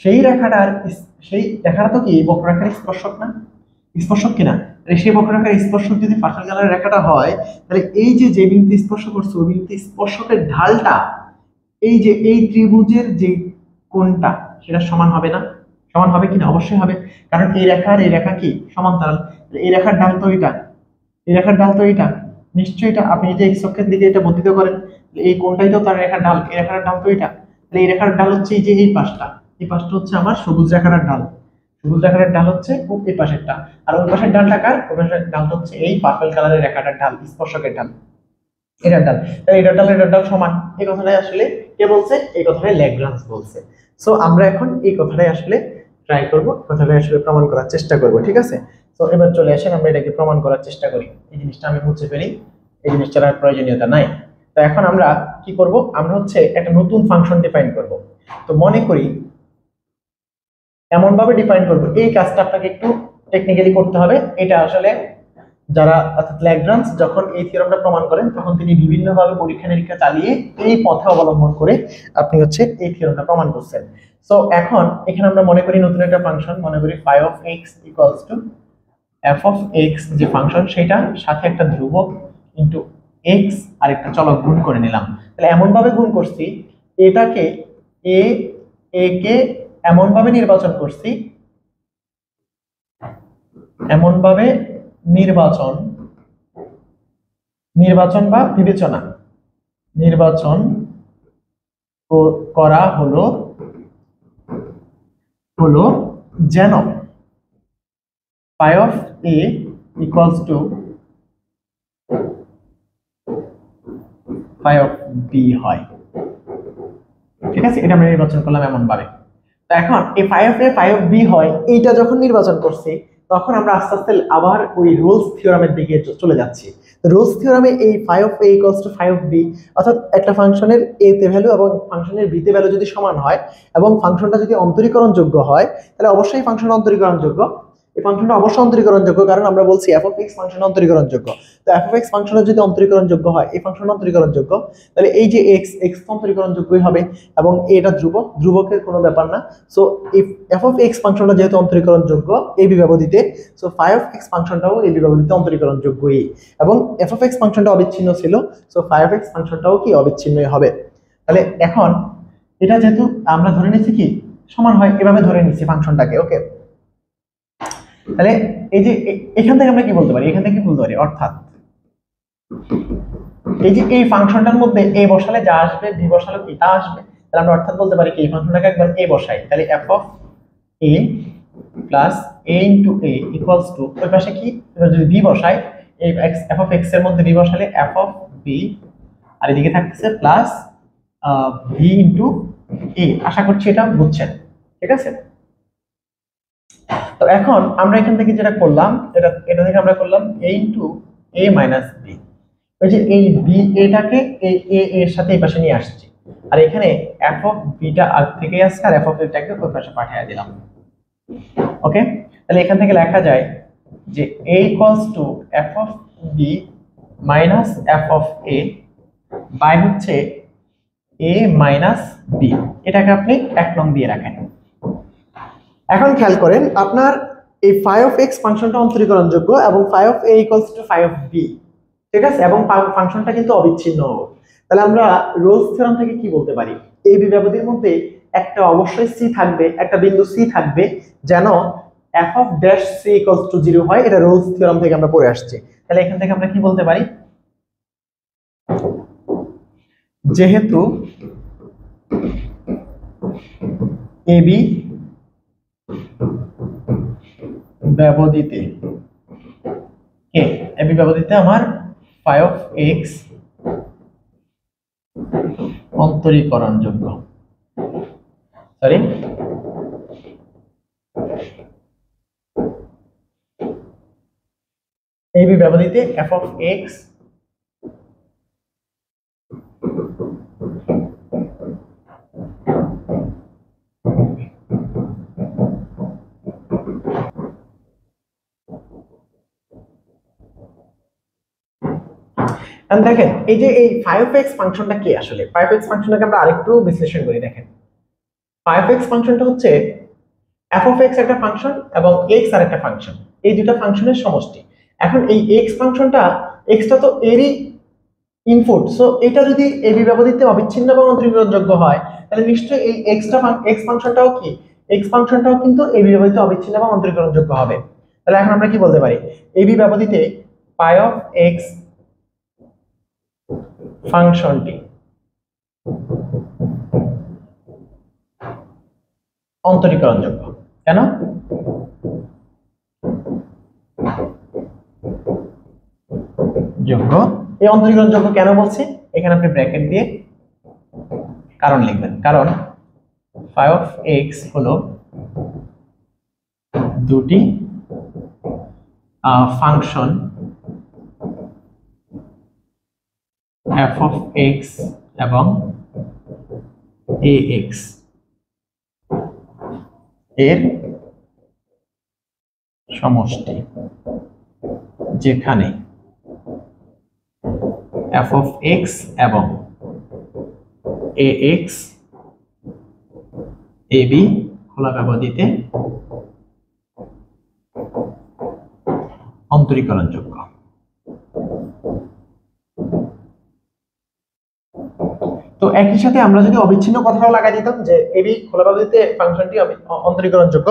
সেই রেখাটার, সেই রেখাটা তো কি এই বক্ররেখার স্পর্শক না, স্পর্শক কিনা? তাহলে সেই বক্ররেখার স্পর্শক যদি পার্পল কালারের রেখাটা হয়, তাহলে এই যে যে বিন্দুতে স্পর্শ করছে ওই বিন্দুতে স্পর্শকের ঢালটা এই যে এই ত্রিভুজের যে কোণটা সেটা সমান হবে না? সমান হবে কিনা? অবশ্যই হবে, কারণ এই রেখা আর এই রেখা কি সমান্তরাল। এই রেখার ঢাল তো এটা, এই রেখার ঢাল তো এটা, নিশ্চয়ই এটা। আপনি যে এক্স অক্ষের দিকে এটা বর্ধিত করেন, এই কোণটাই তো তার রেখার ঢাল, এই রেখার ঢাল তো এটা। তাহলে এই রেখার ঢাল হচ্ছে এই যে এই পাশটা, এই পাশটা হচ্ছে আমার সবুজ রেখার ঢাল, সবুজ রেখার ঢাল হচ্ছে এই পাশেরটা, আর ওই পাশের ঢালটা কার? ওই পাশের ঢালটা হচ্ছে এই পার্পল কালারের রেখাটার ঢাল, স্পর্শকের ঢাল, এটার ঢাল। তাহলে এটার ঢাল সমান। এই কথাটাই আসলে কে বলছে? এই কথাটাই ল্যাগ্রাঞ্জ বলছে। সো আমরা এখন এই কথাটাই আসলে ট্রাই করব, কথাটাই আসলে প্রমাণ করার চেষ্টা করব, ঠিক আছে? তো এবার চলে আসেন আমরা এটাকে প্রমাণ করার চেষ্টা করি। এই জিনিসটা আমি মুছে ফেলি, এই জিনিসটার আর প্রয়োজনীয়তা নাই। তো এখন আমরা কি করব, আমরা হচ্ছে একটা নতুন ফাংশন ডিফাইন করব। তো মনে করি এমন ভাবে ডিফাইন করব, এই কাজটা আপনাকে একটু টেকনিক্যালি করতে হবে। এটা আসলে যারা অর্থাৎ ল্যাগ্রাঞ্জ যখন এই থিওরেমটা প্রমাণ করেন তখন তিনি বিভিন্নভাবে পরীক্ষা নিরীক্ষা চালিয়ে এই পথে অবলম্বন করে আপনি হচ্ছে এই থিওরেমটা প্রমাণ করছেন। সো এখন এখানে আমরা মনে করি নতুন একটা ফাংশন, মনে করি phi of x equals to f of x, যে ফাংশন সেটা সাথে একটা ধ্রুবক ইনটু এক্স আর একটা চলক গুণ করে নিলাম। তাহলে এমন ভাবে গুণ করছি, এটাকে এ কে এমন ভাবে নির্বাচন করছি, এমন ভাবে নির্বাচন নির্বাচন বা বিবেচনা নির্বাচন করা হলো যেন phi of a equals to phi of b হয়। ঠিক আছে, এটা আমরা নির্বাচন করলাম এমন ভাবে। তো এখন এই phi of a phi of b হয়, এইটা যখন নির্বাচন করছি তখন আমরা আস্তে আস্তে আবার ওই রোলস থিওরামের দিকে চলে যাচ্ছি। রোলস থিওরামে এই phi of a equals to phi of b, অর্থাৎ একটা ফাংশনের a তে ভ্যালু এবং ফাংশনের b তে ভ্যালু যদি সমান হয় এবং ফাংশনটা যদি অন্তরীকরণযোগ্য হয়, তাহলে অবশ্যই ফাংশন অন্তরীকরণযোগ্য। এই ফাংশনটা অবশ্যই অন্তরীকরণযোগ্য, কারণ আমরা বলছি f of x ফাংশন অন্তরীকরণযোগ্য। তো f of x ফাংশনের যদি অন্তরীকরণযোগ্য হয়, এই ফাংশন অন্তরীকরণযোগ্য, তাহলে এই যে x অন্তরীকরণযোগ্যই হবে এবং এটা ধ্রুবকের কোনো ব্যাপার না। So if f of x ফাংশনটা যেহেতু অন্তরীকরণযোগ্য ab ব্যবধিতে, সো phi of x ফাংশনটাও ab ব্যবধিতে অন্তরীকরণযোগ্যই, এবং f of x ফাংশনটা অবিচ্ছিন্ন ছিল, সো phi of x ফাংশনটাও কি অবিচ্ছিন্নই হবে। তাহলে এখন এটা যেহেতু আমরা ধরে নিচ্ছি কি সমান হয়, এভাবে ধরে নিচ্ছি ফাংশনটাকে। ওকে, তাহলে এই যে এখান থেকে আমরা কি বলতে পারি, অর্থাৎ এই যে এই ফাংশনটার মধ্যে a বসালে যা আসবে, b বসালে কি তা আসবে, তাহলে আমরা অর্থাৎ বলতে পারি কি এই ফাংশনটাকে একবার a বসাই, তাহলে f of a plus a into a equals to, ওই পাশে কি এবার যদি b বসাই, এই f of x এর মধ্যে b বসালে f of b, আর এদিকে থাকতেছে প্লাস b into a। আশা করছি এটা বুঝছেন, ঠিক আছে। তো এখন আমরা এখান থেকে যেটা করলাম, এটা থেকে আমরা করলাম a into a minus b, ওই যে এই b এটাকে এই a এর সাথে এই পাশে নিয়ে আসছি, আর এখানে f of b টা আগ থেকে আসছে আর f of a টাকে ওই পাশে পাঠিয়ে দিলাম। ওকে, তাহলে এখান থেকে লেখা যায় যে a equals to f of b minus f of a by হচ্ছে a minus b, এটাকে আপনি 1 নং দিয়ে রাখেন। এখন খেয়াল করেন আপনার এই phi of x ফাংশনটা অন্তরীকরণযোগ্য এবং phi of a equals to phi of b, ঠিক আছে, এবং ফাংশনটা কিন্তু অবিচ্ছিন্ন। তাহলে আমরা রোলস থিওরাম থেকে কি বলতে পারি, এই দুই ব্যবধির মধ্যে একটা অবশ্যই c থাকবে, একটা বিন্দু c থাকবে যেন f of dash c equals to 0 হয়। এটা রোলস থিওরাম থেকে আমরা পড়ে আসছি। তাহলে এখান থেকে আমরা কি বলতে পারি, যেহেতু ab ব্যবধিতে আমার phi of x অন্তরীকরণযোগ্য, সরি ab ব্যবধিতে f of x দেখেন এই যে এই phi of x ফাংশনটা কি, আসলে phi of x ফাংশনটাকে আমরা আরেকটু বিশ্লেষণ করি। দেখেন phi of x ফাংশনটা হচ্ছে f of x একটা ফাংশন এবং x আর একটা ফাংশন, এই দুটো ফাংশনের সমষ্টি। এখন এই x ফাংশনটা, x টা তো এরই ইনপুট, সো এটা যদি ab ব্যবধিতে অবিচ্ছিন্ন এবং অন্তরীকরণযোগ্য হয়, তাহলে নিশ্চয়ই এই x ফাংশনটাও কি, x ফাংশনটাও কিন্তু ab ব্যবধিতে অবিচ্ছিন্ন এবং অন্তরীকরণযোগ্য হবে। তাহলে এখন আমরা কি বলতে পারি, ab ব্যবধিতে phi of x ফাংশনটি অন্তরীকরণযোগ্য। কেন? যোগ্য। এই অন্তরীকরণযোগ্য কেন বলছি, এখানে আপনি ব্র্যাকেট দিয়ে কারণ লিখবেন, কারণ phi of x হলো দুটি ফাংশন f of x এবং ax এর সমষ্টি, যেখানে f of x এবং ax ab খোলা ব্যবধিতে অন্তরীকরণযোগ্য। তো একই সাথে আমরা যদি অবিচ্ছিন্ন কথাটাও লাগাই দিতাম যে এবি খোলা ব্যবধিতে ফাংশনটি অন্তরীকরণযোগ্য,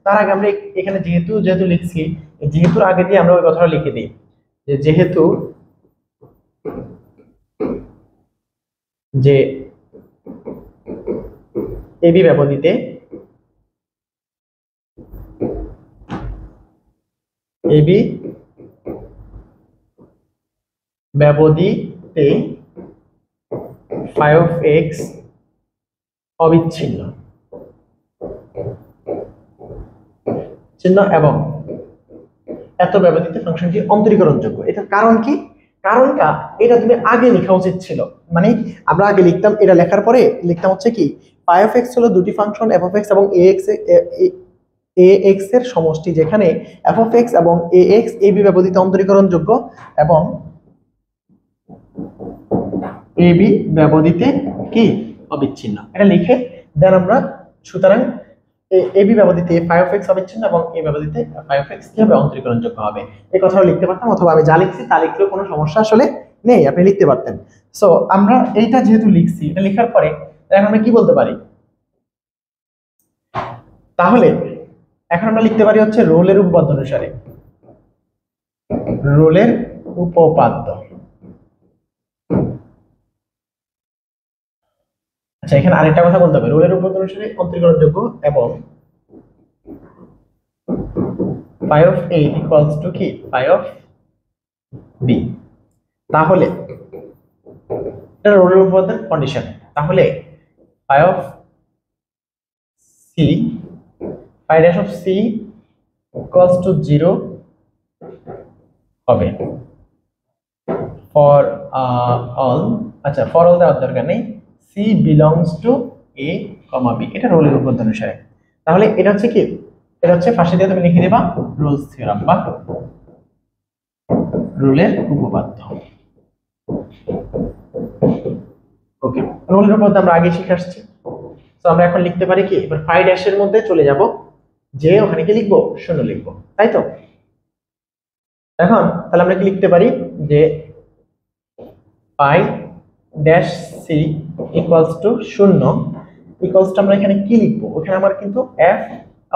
তার আগে আমরা এখানে যেহেতু লিখছি, যেহেতুর আগে দিয়ে আমরা ওই কথাটা লিখে দিই যে যেহেতু যে এবি ব্যবধিতে এবি ব্যবধিতে ফাই অফ এক্স অবিচ্ছিন্ন চিহ্ন এবং এত ব্যবধিতে ফাংশনটি অন্তরীকরণযোগ্য। এটার কারণ কি? কারণটা এটা তুমি আগে লেখা উচিত ছিল, মানে আমরা আগে লিখতাম, এটা লেখার পরে লিখতাম হচ্ছে কি ফাই অফ এক্স হলো দুটি ফাংশন এফ অফ এক্স এবং এ এক্স এর সমষ্টি, যেখানে এফ অফ এক্স এবং এ এক্স এবি ব্যবধিতে অন্তরীকরণযোগ্য এবং এবি ব্যবধিতে কি অবিচ্ছিন্ন। এটা লিখে দেন আমরা, সুতরাং এবি ব্যবধিতে ফাই অফ এক্স অবিচ্ছিন্ন এবং এ ব্যবধিতে ফাই অফ এক্স কি হবে অন্তরীকরণযোগ্য হবে। এই কথাও লিখতে পারতাম, অথবা আমি যা লিখছি তা লিখলেও কোনো সমস্যা আসলে নেই, আপনি লিখতে পারতেন। সো আমরা এইটা যেহেতু লিখছি, এটা লেখার পরে এখন আমরা কি বলতে পারি, তাহলে এখন আমরা লিখতে পারি হচ্ছে রোলের উপপাদ্য অনুসারে, রোলের উপপাদ্য। আচ্ছা, এখানে আরেকটা কথা বলতে হবে, রোলের উপপাদ্য অনুসারে অন্তরীকরণযোগ্য এবং phi of a equals to কি ফাই অফ বি। তাহলে এটা রোলের উপপাদ্যের কন্ডিশন। তাহলে phi of c phi dash of c equals to 0 হবে ফর অল। আচ্ছা, ফর অল দেওয়ার দরকার নেই, c belongs to A comma b, এটা রোলের উপপাদ্য অনুসারে। তাহলে এটা হচ্ছে কি, এটা হচ্ছে ফাঁসি দিয়ে তুমি লিখে দেবা রোলস থিওরাম বা রোলের উপপাদ্য। ওকে, রোলের উপপাদ্য আমরা আগে শিখে আসছি। তো আমরা এখন লিখতে পারি কি, এবার ফাই ড্যাশের মধ্যে চলে যাব, যে ওখানে কি লিখবো 0 লিখবো, তাই তো। এখন তাহলে আমরা কি লিখতে পারি যে phi dash C equals to 0 equals to আমরা এখানে কি লিখবো, ওখানে আমার কিন্তু এফ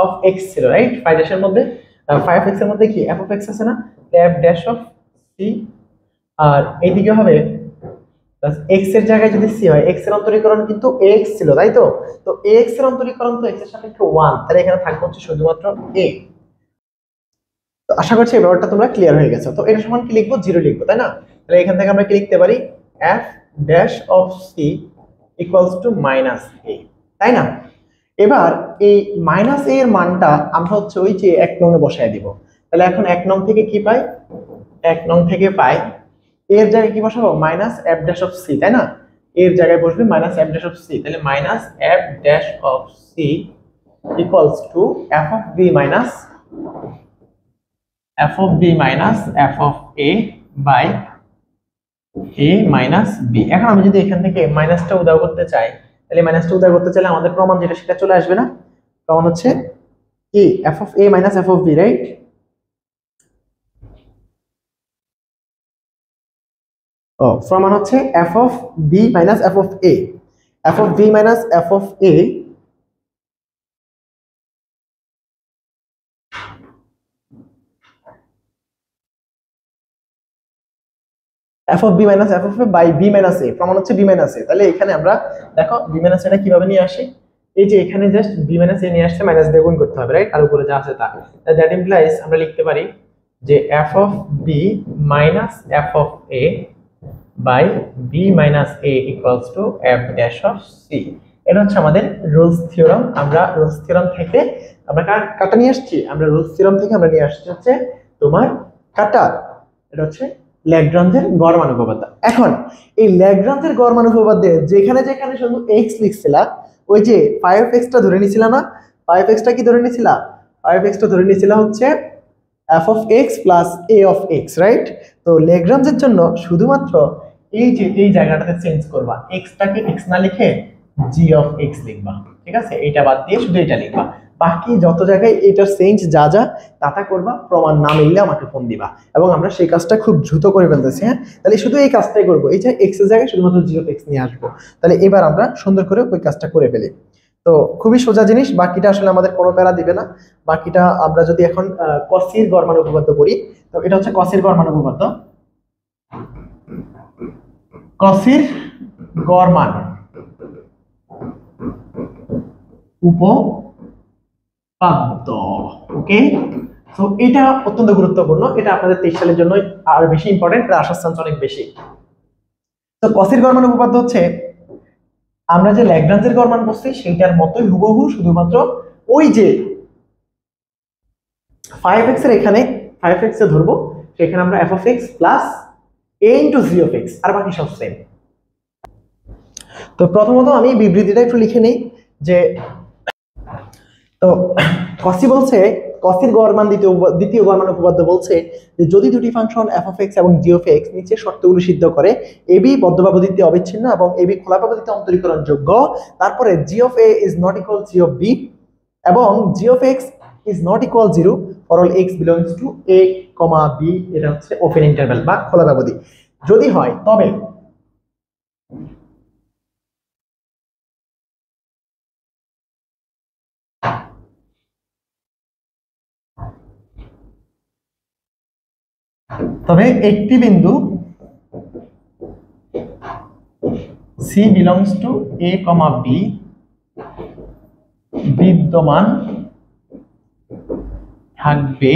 অফ এক্স ছিল, রাইট। ফাই ড্যাশের মধ্যে ফাই অফ এক্স এর মধ্যে কি এফ অফ এক্স আছে না, এফ ড্যাশ অফ সি, আর এইদিকে হবে এক্স এর জায়গায় যদি সি হয়, এক্স এর অন্তরীকরণ কিন্তু এক্স ছিল, তাই তো। তো এক্স এর অন্তরীকরণ তো এক্স এর সাপেক্ষে 1, তাহলে এখানে থাকবে হচ্ছে শুধুমাত্র এ। তো আশা করছি এই ব্যাপারটা তোমরা ক্লিয়ার হয়ে গেছে। তো এটা সমান কি লিখবো, 0 লিখবো, তাই না। তাহলে এখান থেকে আমরা কি লিখতে পারি, f dash of c equals to minus a, তাই না। এবার এই মাইনাস এ এর মানটা আমরা হচ্ছে ওই যে 1 নং এ বসায় দিব। তাহলে এখন 1 নং থেকে কি পাই, 1 নং থেকে পাই এর জায়গায় কি বসাবো, minus f dash of c, তাই না। এর জায়গায় বসবে minus f dash of C, তাহলে minus f dash of c equals to f of b minus F of b minus F of a by a minus b. এখন আমি যদি এখান থেকে মাইনাসটা উদাও করতে চাই, তাহলে মাইনাসটা উদাও করতে চাইলে আমাদের প্রমাণ যেটা সেটা চলে আসবে না। প্রমাণ হচ্ছে কি f of a minus F of b, right. ও, প্রমাণ হচ্ছে f of b minus F of A, F of b minus F of A F of b minus F of a by b minus a, প্রমাণ হচ্ছে B minus এ। তাহলে এখানে আমরা দেখো B minus এটা কিভাবে নিয়ে আসি, এই যে এখানে জাস্ট বি মাইনাস এ নিয়ে আসলে মাইনাস দিয়ে গুণ করতে হবে, রাইট, আর উপরে যা আছে তা। দ্যাট ইমপ্লাইজ আমরা লিখতে পারি যে F of b minus F of a by b minus a equals to f dash of c. এটা হচ্ছে আমাদের রোলস থিওরাম। আমরা রোলস থিওরাম থেকে আমরা কাটা নিয়ে আসছি, আমরা রোলস থিওরাম থেকে আমরা নিয়ে আসছি হচ্ছে তোমার কাটা, এটা হচ্ছে ল্যাগ্রাঞ্জের গড় মান উপপাদ্য। এখন এই ল্যাগ্রাঞ্জের গড় মান উপপাদ্যে যেখানে যেখানে শুধু এক্স লিখছিলা, ওই যে ফাই অফ এক্সটা ধরে নিছিলা না, ফাই অফ এক্সটা কি ধরে নিছিলা, ফাই অফ এক্সটা ধরে নিছিলা হচ্ছে f of x plus A of x, right. তো ল্যাগ্রাঞ্জের জন্য শুধুমাত্র এই যে এই জায়গাটাতে চেঞ্জ করবা, এক্সটাকে এক্স না লিখে জি অফ এক্স লিখবা, ঠিক আছে। এটা বাদ দিয়ে শুধু এটা লিখবা, বাকি যত জায়গায় এটার চেঞ্জ যা যা তা করবা, প্রমাণ না মিললে আমাকে ফোন দিবা, এবং আমরা সেই কাজটা খুব দ্রুত করে ফেলতেছি। হ্যাঁ, তাহলে শুধু এই কাজটাই করবো, এই যে এক্স এর জায়গায় শুধুমাত্র জি অফ এক্স নিয়ে আসবো। তাহলে এবার আমরা সুন্দর করে ওই কাজটা করে ফেলি। তো খুবই সোজা জিনিস, বাকিটা আসলে আমাদের কোনো প্যারা দিবে না। বাকিটা আমরা যদি এখন কসির গড় মান উপপাদ্য করি, তো এটা হচ্ছে কসির গড় মান উপপাদ্য। কসের গড় মান উপপাদ্য। ওকে, তো এটা অত্যন্ত গুরুত্বপূর্ণ, এটা আপনাদের 23 সালের জন্য আর বেশি ইম্পর্টেন্ট, আসার চান্স অনেক বেশি। তো কসের গড় মান উপপাদ্য হচ্ছে আমরা যে ল্যাগ্রাঞ্জের গড় মান বলছি সেইটার মতোই হুবহু, শুধুমাত্র ওই যে 5x এর এখানে 5x এ ধরবো, সেখানে আমরা f(x) plus a into g(x) আর বাকি সব সেম। তো প্রথমত আমি বিবৃতিটা একটু লিখে নেই যে, তো কসি বলছে কসির গড় মান দ্বিতীয় গড় মান উপপাদ্য বলছে যে যদি দুটি ফাংশন f(x) এবং g(x) নিচের শর্তগুলো সিদ্ধ করে, ab বদ্ধ ব্যবধিতে অবিচ্ছিন্ন এবং ab খোলা ব্যবধিতে অন্তরীকরণযোগ্য, তারপরে g(a) is not equal g(b) এবং g(x) is not equal 0 for all x belongs to a, b, এটা হচ্ছে ওপেন ইন্টারভ্যাল বা খোলা ব্যবধি যদি হয়, তবে একটি বিন্দু c belongs to a, b বিদ্যমান থাকবে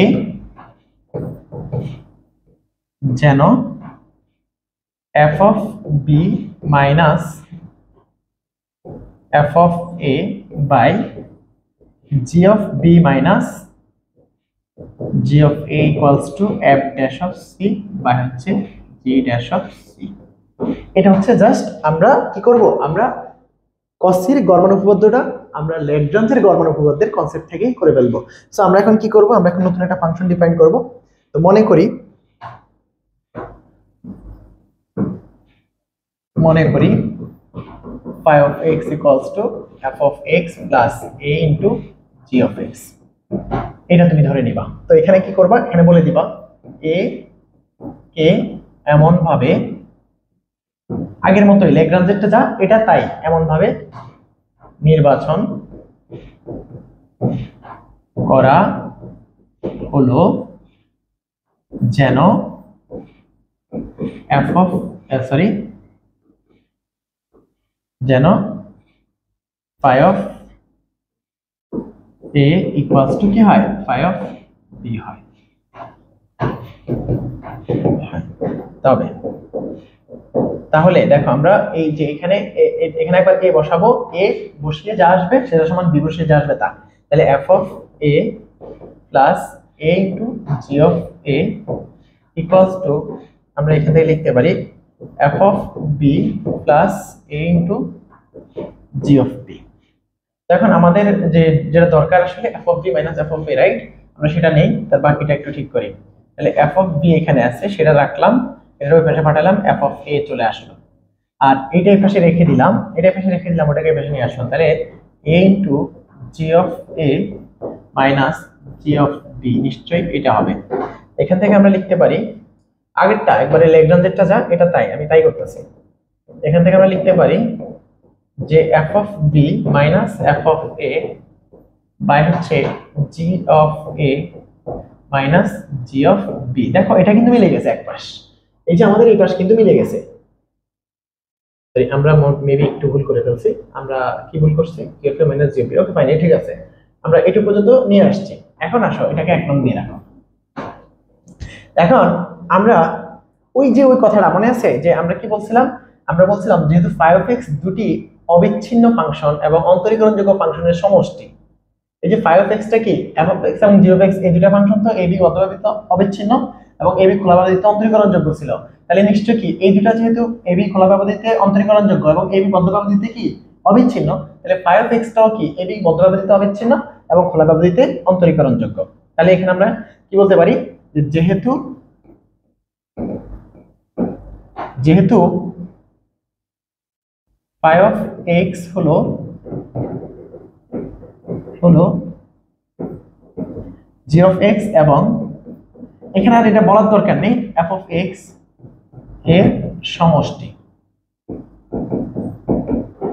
যেন f(b) minus f(a) by g(b) minus g(a) equals to f(c) by হচ্ছে g(c). এটা হচ্ছে জাস্ট আমরা কি করব, আমরা কসির গড় মান উপপাদ্যটা আমরা ল্যাগ্রাঞ্জের গড় মান উপপাদ্যের কনসেপ্ট থেকেই করে ফেলবো। সো আমরা এখন কি করব, আমরা এখন নতুন একটা ফাংশন ডিফাইন করব। তো মনে করি phi(x) equals to f(x) plus a into g(x), এটা তুমি ধরে নিবা। তো এখানে কি করবা, এখানে বলে দিবা a কে এমন ভাবে, আগের মতোই ল্যাগ্রাঞ্জেরটা যা এটা তাই, এমন ভাবে নির্বাচন করা হলো যেন phi(a) equals to কি হয়, phi(b) হয়। তবে তাহলে দেখো আমরা এই যে এখানে একবার a বসাবো, a বসিয়ে যা আসবে সেটা সমান b বসিয়ে যা আসবে তা, তাহলে f(a) plus a into g(a) equals to আমরা এখান থেকে লিখতে পারি f(b) plus a into g(b). এখন আমাদের যেটা দরকার আসলে f(b) minus f(a), রাইট? আমরা সেটা নেই, তার বাকিটা একটু ঠিক করি। তাহলে f(b) এখানে আছে, সেটা রাখলাম, এটার ওই পাশে পাঠালাম, f(a) চলে আসলো, আর এইটা এই পাশে রেখে দিলাম, ওটাকে এই পাশে নিয়ে আসলাম, তাহলে a into g(a) minus g(b) নিশ্চয়ই এটা হবে। এখান থেকে আমরা লিখতে পারি আগেরটা একবারে ল্যাগ্রাঞ্জেরটা যা এটা তাই, আমি তাই করতেছি। এখান থেকে আমরা লিখতে পারি যে f(b) minus f(a) বাই হচ্ছে g(a) minus g(b). দেখো এটা কিন্তু মিলে গেছে এক পাশ, এই যে আমাদের এই পাশ কিন্তু মিলে গেছে। আমরা মেবি একটু ভুল করে ফেলছি, আমরা কি ভুল করছি, g(a) minus g(b). Okay fine, ঠিক আছে, আমরা এটুকু পর্যন্ত নিয়ে আসছি। এখন আসো এটাকে এক নং দিয়ে রাখো। এখন আমরা ওই কথাটা মনে আছে যে আমরা কি বলছিলাম, আমরা বলছিলাম যেহেতু phi(x) দুটি অবিচ্ছিন্ন ফাংশন এবং অন্তরীকরণযোগ্য ফাংশনের সমষ্টি, এই যে phi(x) টা কি f(x) এবং g(x) এই দুটো ফাংশন তো ab বদ্ধ ব্যবধিতে অবিচ্ছিন্ন এবং ab খোলা ব্যবধিতে অন্তরীকরণযোগ্য ছিল, তাহলে নিশ্চয়ই কি এই দুটো যেহেতু ab খোলা ব্যবধিতে অন্তরীকরণযোগ্য এবং ab বদ্ধ ব্যবধিতে কি অবিচ্ছিন্ন, তাহলে phi(x) টাও কি ab বদ্ধ ব্যবধিতে অবিচ্ছিন্ন এবং খোলা ব্যবধিতে অন্তরীকরণযোগ্য। তাহলে এখানে আমরা কি বলতে পারি, যেহেতু phi(x) হলো g(x) এবং এখানে আর এটা বলার দরকার নেই, f(x) এর সমষ্টি,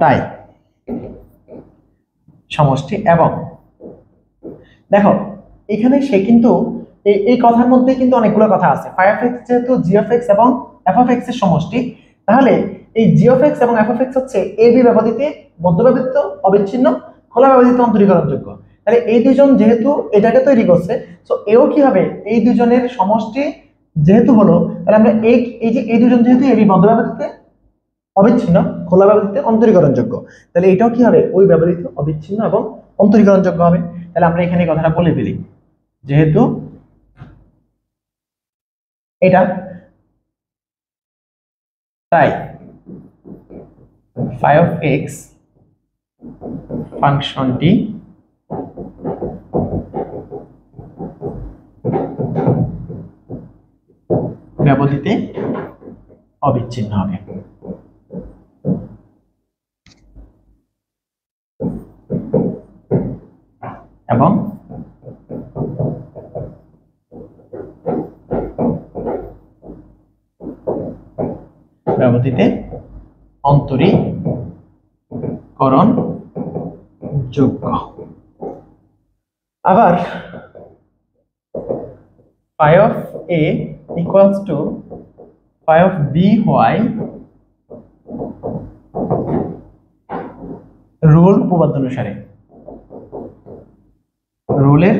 তাই সমষ্টি। এবং দেখো এখানে সে কিন্তু এই কথার মধ্যে কিন্তু অনেকগুলো কথা আছে। phi(x) যেহেতু g(x) এবং f(x) এর সমষ্টি, তাহলে এই জি অফ এক্স এবং এফ অফ এক্স হচ্ছে এ বি ব্যবধিতে মধ্যব্যবধিত অবিচ্ছিন্ন খোলা ব্যবধিত অন্তরীকরণযোগ্য। তাহলে এই দুজন যেহেতু এটাকে তৈরি করছে, সো এও কি হবে, এই দুজনের সমষ্টি যেহেতু হলো, তাহলে আমরা এই দুজন যেহেতু এবি মধ্যব্যবধিতে অবিচ্ছিন্ন খোলা ব্যবধিতে অন্তরীকরণযোগ্য, তাহলে এটাও কি হবে, ওই ব্যবধিত অবিচ্ছিন্ন এবং অন্তরীকরণযোগ্য হবে। তাহলে আমরা এখানে কথাটা বলে ফেলি, যেহেতু এটা তাই phi of x ফাংশনটি ব্যবধিতে অবিচ্ছিন্ন হবে। এবং ব্যবধিতে অন্তরীকরণ যোগ্য। আবার phi of a equals to phi of b হয় রোল উপপাদ্য অনুসারে, রোলের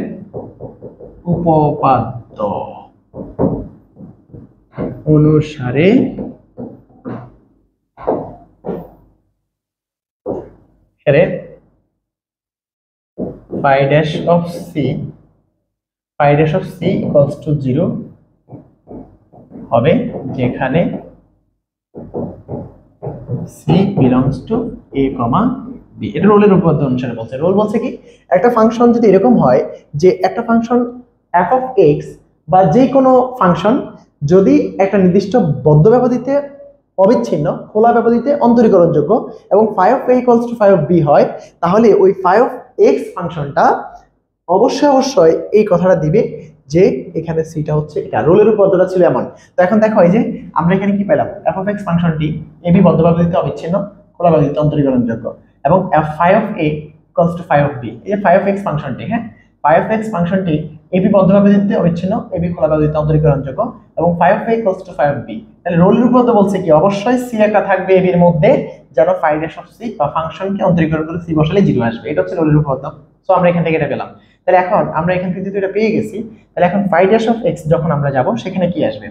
উপপাদ্য অনুসারে phi dash of c equals to 0 হবে, যেখানে c belongs to a, b। এটা রোলের উপপাদ্য অনুসারে বলছে। রোল বলছে কি, একটা ফাংশন যদি এরকম হয় যে একটা ফাংশন f of x বা যে কোনো ফাংশন যদি একটা নির্দিষ্ট বদ্ধ ব্যবধিতে অবিচ্ছিন্ন খোলা ব্যবধিতে অন্তরীকরণযোগ্য এবং phi of a equals to phi of b হয়, তাহলে ওই phi of x ফাংশনটা অবশ্যই এই কথাটা দিবে যে এখানে সিটা হচ্ছে এটা। রোলের উপপাদ্যটা ছিল এমন। তো এখন দেখো এই যে আমরা এখানে কি পেলাম, f of x ফাংশনটি ab বদ্ধ ব্যবধিতে অবিচ্ছিন্ন খোলা ব্যবধিতে অন্তরীকরণযোগ্য এবং phi of a equals to phi of b। এই যে phi of x ফাংশনটি, হ্যাঁ, phi of x ফাংশনটি ab বদ্ধ ব্যবধিতে অবিচ্ছিন্ন ab খোলা ব্যবধিতে অন্তরীকরণযোগ্য এবং phi of a equals to phi of b। তাহলে রোলের উপপাদ্য বলছে কি, অবশ্যই c একটা থাকবে ab এর মধ্যে, যেন phi dash of c বা ফাংশনকে অন্তরীকরণ করে c বসালে 0 আসবে। এটা হচ্ছে রোলের উপপাদ্য। সো আমরা এখান থেকে এটা পেলাম। তাহলে এখন আমরা এখান থেকে যেহেতু এটা পেয়ে গেছি, তাহলে এখন phi dash of x যখন আমরা যাব সেখানে কি আসবে,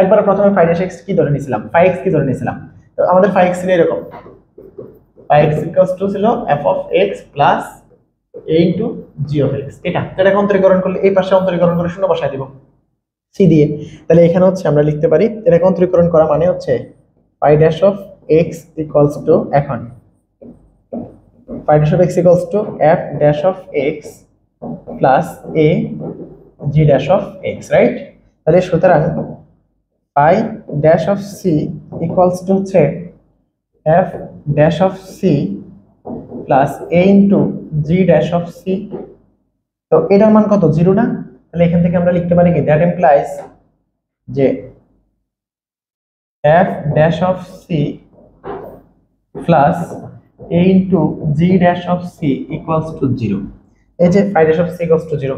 একবার প্রথমে phi dash x কি ধরে নিয়েছিলাম, phi x কি ধরে নিয়েছিলাম। তো আমাদের phi x ছিল এরকম, phi x equals to ছিল f of x plus a into g of x। এটাকে অন্তরীকরণ করলে এই পাশে অন্তরীকরণ করে শূন্য বসায় দিব c দিয়ে। তাহলে এখানে হচ্ছে আমরা লিখতে পারি, এটাকে অন্তরীকরণ করা মানে হচ্ছে phi dash of x equals to, এখন phi dash of x equals to f dash of x plus a g dash of x, right. তাহলে সুতরাং phi dash of c equals to হচ্ছে f dash of c plus a into g dash of c। তো এটার মান কত, 0 না? তাহলে এখান থেকে আমরা লিখতে পারি কি, that implies যে f dash of c plus a into g dash of c equals to 0। এই যে phi dash of c equals to 0।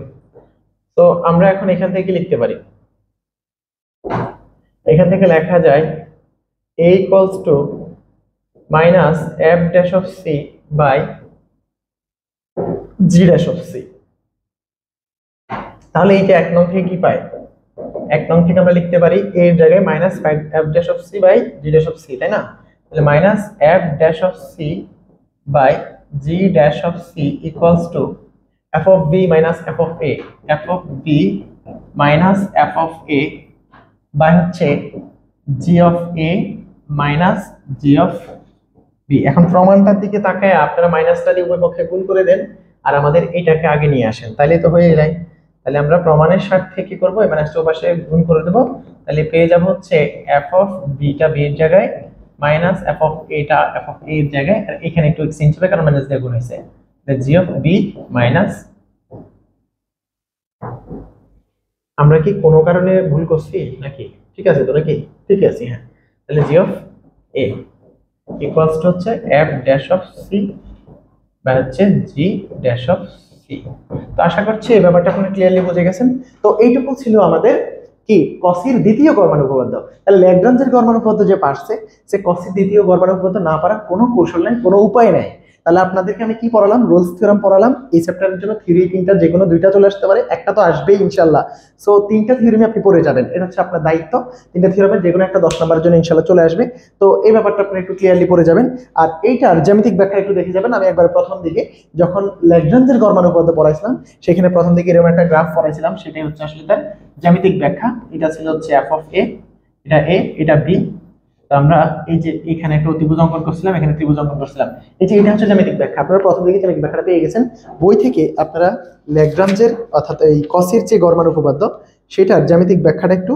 তো আমরা এখন এখান থেকে লিখতে পারি, এখান থেকে লেখা যায় a equals to minus f dash of c by g dash of c। তাহলে এইটা এক নং থেকে কি পাই, এক নং থেকে আমরা লিখতে পারি a এর জায়গায় minus f dash of c by g dash of c, তাই না? তাহলে minus f dash of c by g dash of c equals to f of b minus f of a, f of b minus f of a by হচ্ছে g of a minus g of b। এখন প্রমাণটার দিকে তাকায় আপনারা মাইনাসটা দিয়ে উভয় পক্ষে গুণ করে দেন আর আমাদের এটাকে আগে নিয়ে আসেন, তাহলে তো হয়ে যায়। তাহলে আমরা প্রমাণের স্বার্থে কি করব, এই মাইনাসটা পাশে গুণ করে দেব, তাহলে পেয়ে যাব হচ্ছে f of b টা b এর জায়গায় মাইনাস f of a টা f of a এর জায়গায়, আর এখানে একটু এক্সচেঞ্জ হবে কারণ মাইনাস দিয়ে গুণ হয়েছে, তাহলে g of b মাইনাস, আমরা কি কোনো কারণে ভুল করছি নাকি, ঠিক আছে তো নাকি, ঠিক আছে, হ্যাঁ। তাহলে g of a equals to হচ্ছে f ড্যাশ অফ c বা হচ্ছে g ড্যাশ অফ c। তো আশা করছি এই ব্যাপারটা আপনারা ক্লিয়ারলি বুঝে গেছেন। তো এইটুকু ছিল আমাদের কি কসির দ্বিতীয় গড় উপপাদ্য। তাহলে ল্যাগ্রাঞ্জের গড় উপপাদ্য যে পারছে সে কসির দ্বিতীয় গড় উপপাদ্য না পারার কোনো কৌশল নাই, কোনো উপায় নাই। তাহলে আপনাদেরকে আমি কি পড়ালাম, রোলস থিওরাম পড়ালাম। এই চ্যাপ্টারের জন্য থিওরি তিনটা যে কোনো দুইটা চলে আসতে পারে, একটা তো আসবেই ইনশাল্লাহ। সো তিনটা থিওরি আপনি পড়ে যাবেন, এটা হচ্ছে আপনার দায়িত্ব। তিনটা থিওরামের যে কোনো একটা 10 নম্বরের জন্য ইনশাল্লাহ চলে আসবে। তো এই ব্যাপারটা আপনি একটু ক্লিয়ারলি পড়ে যাবেন। আর এইটার জ্যামিতিক ব্যাখ্যা একটু দেখে যাবেন। আমি একবার প্রথম দিকে যখন ল্যাগ্রাঞ্জের গড় উপপাদ্য পড়াইছিলাম সেখানে প্রথম দিকে এরকম একটা গ্রাফ পড়াইছিলাম, সেটাই হচ্ছে আসলে তার জ্যামিতিক ব্যাখ্যা। এটা ছিল হচ্ছে এফ অফ এ, এটা এ, এটা বি। আমরা এই যে এখানে একটা ত্রিভুজ অঙ্কন করছিলাম, এখানে ত্রিভুজ অঙ্কন করছিলাম, এই যে এটা হচ্ছে জ্যামিতিক ব্যাখ্যা। আপনারা প্রথম দিকে জ্যামিতিক ব্যাখ্যাটা পেয়ে গেছেন বই থেকে। আপনারা ল্যাগ্রাঞ্জের অর্থাৎ এই কসের যে গড় উপপাদ্য সেটার জ্যামিতিক ব্যাখ্যাটা একটু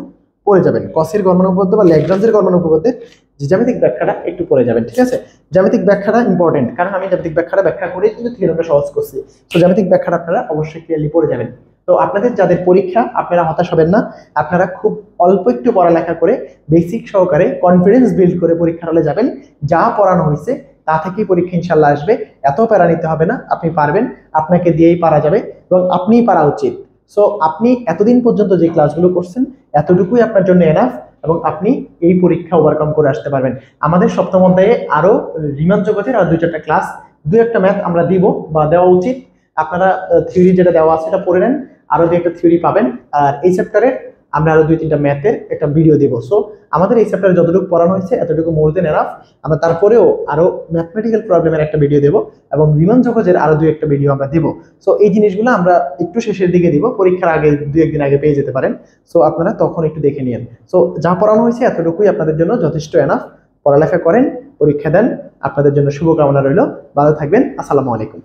পড়ে যাবেন। কসের গড় উপপাদ্য বা ল্যাগ্রাঞ্জের গড় উপপাদ্যের যে জ্যামিতিক ব্যাখ্যাটা একটু পড়ে যাবেন, ঠিক আছে? জ্যামিতিক ব্যাখ্যাটা ইম্পর্টেন্ট, কারণ আমি জ্যামিতিক ব্যাখ্যাটা ব্যাখ্যা করে কিন্তু থিওরামটা সহজ করছি। তো জ্যামিতিক ব্যাখ্যাটা আপনারা অবশ্যই ক্লিয়ারলি পড়ে যাবেন। তো আপনাদের যাদের পরীক্ষা, আপনারা হতাশ হবেন না। আপনারা খুব অল্প একটু পড়ালেখা করে বেসিক সহকারে কনফিডেন্স বিল্ড করে পরীক্ষার হলে যাবেন। যা পড়ানো হয়েছে তা থেকেই পরীক্ষা ইনশাল্লাহ আসবে। এত প্যারা নিতে হবে না, আপনি পারবেন, আপনাকে দিয়েই পারা যাবে এবং আপনিই পারা উচিত। সো আপনি এতদিন পর্যন্ত যে ক্লাসগুলো করছেন এতটুকুই আপনার জন্য এনাফ, এবং আপনি এই পরীক্ষা ওভারকাম করে আসতে পারবেন। আমাদের সপ্তম অধ্যায়ে আরো রিমান জগতের আর 2-4টা ক্লাস, 2-1টা ম্যাথ আমরা দিব বা দেওয়া উচিত। আপনারা থিওরি যেটা দেওয়া আছে সেটা পড়ে নেন, আরো 2-একটা থিওরি পাবেন। আর এই চ্যাপ্টারে আমরা আরো 2-3টা ম্যাথের একটা ভিডিও দেবো। সো আমাদের এই চ্যাপ্টারে যতটুকু পড়ানো হয়েছে এতটুকু মোর দেন এনাফ। আমরা তারপরেও আরো ম্যাথমেটিক্যাল প্রবলেমের একটা ভিডিও দেবো এবং রিমান জগতের আরো 2-একটা ভিডিও আমরা দেবো। সো এই জিনিসগুলো আমরা একটু শেষের দিকে দিব, পরীক্ষার আগে 2-1 দিন আগে পেয়ে যেতে পারেন। সো আপনারা তখন একটু দেখে নিন। সো যা পড়ানো হয়েছে এতটুকুই আপনাদের জন্য যথেষ্ট এনাফ। পড়ালেখা করেন, পরীক্ষা দেন, আপনাদের জন্য শুভকামনা রইল। ভালো থাকবেন। আসসালামু আলাইকুম।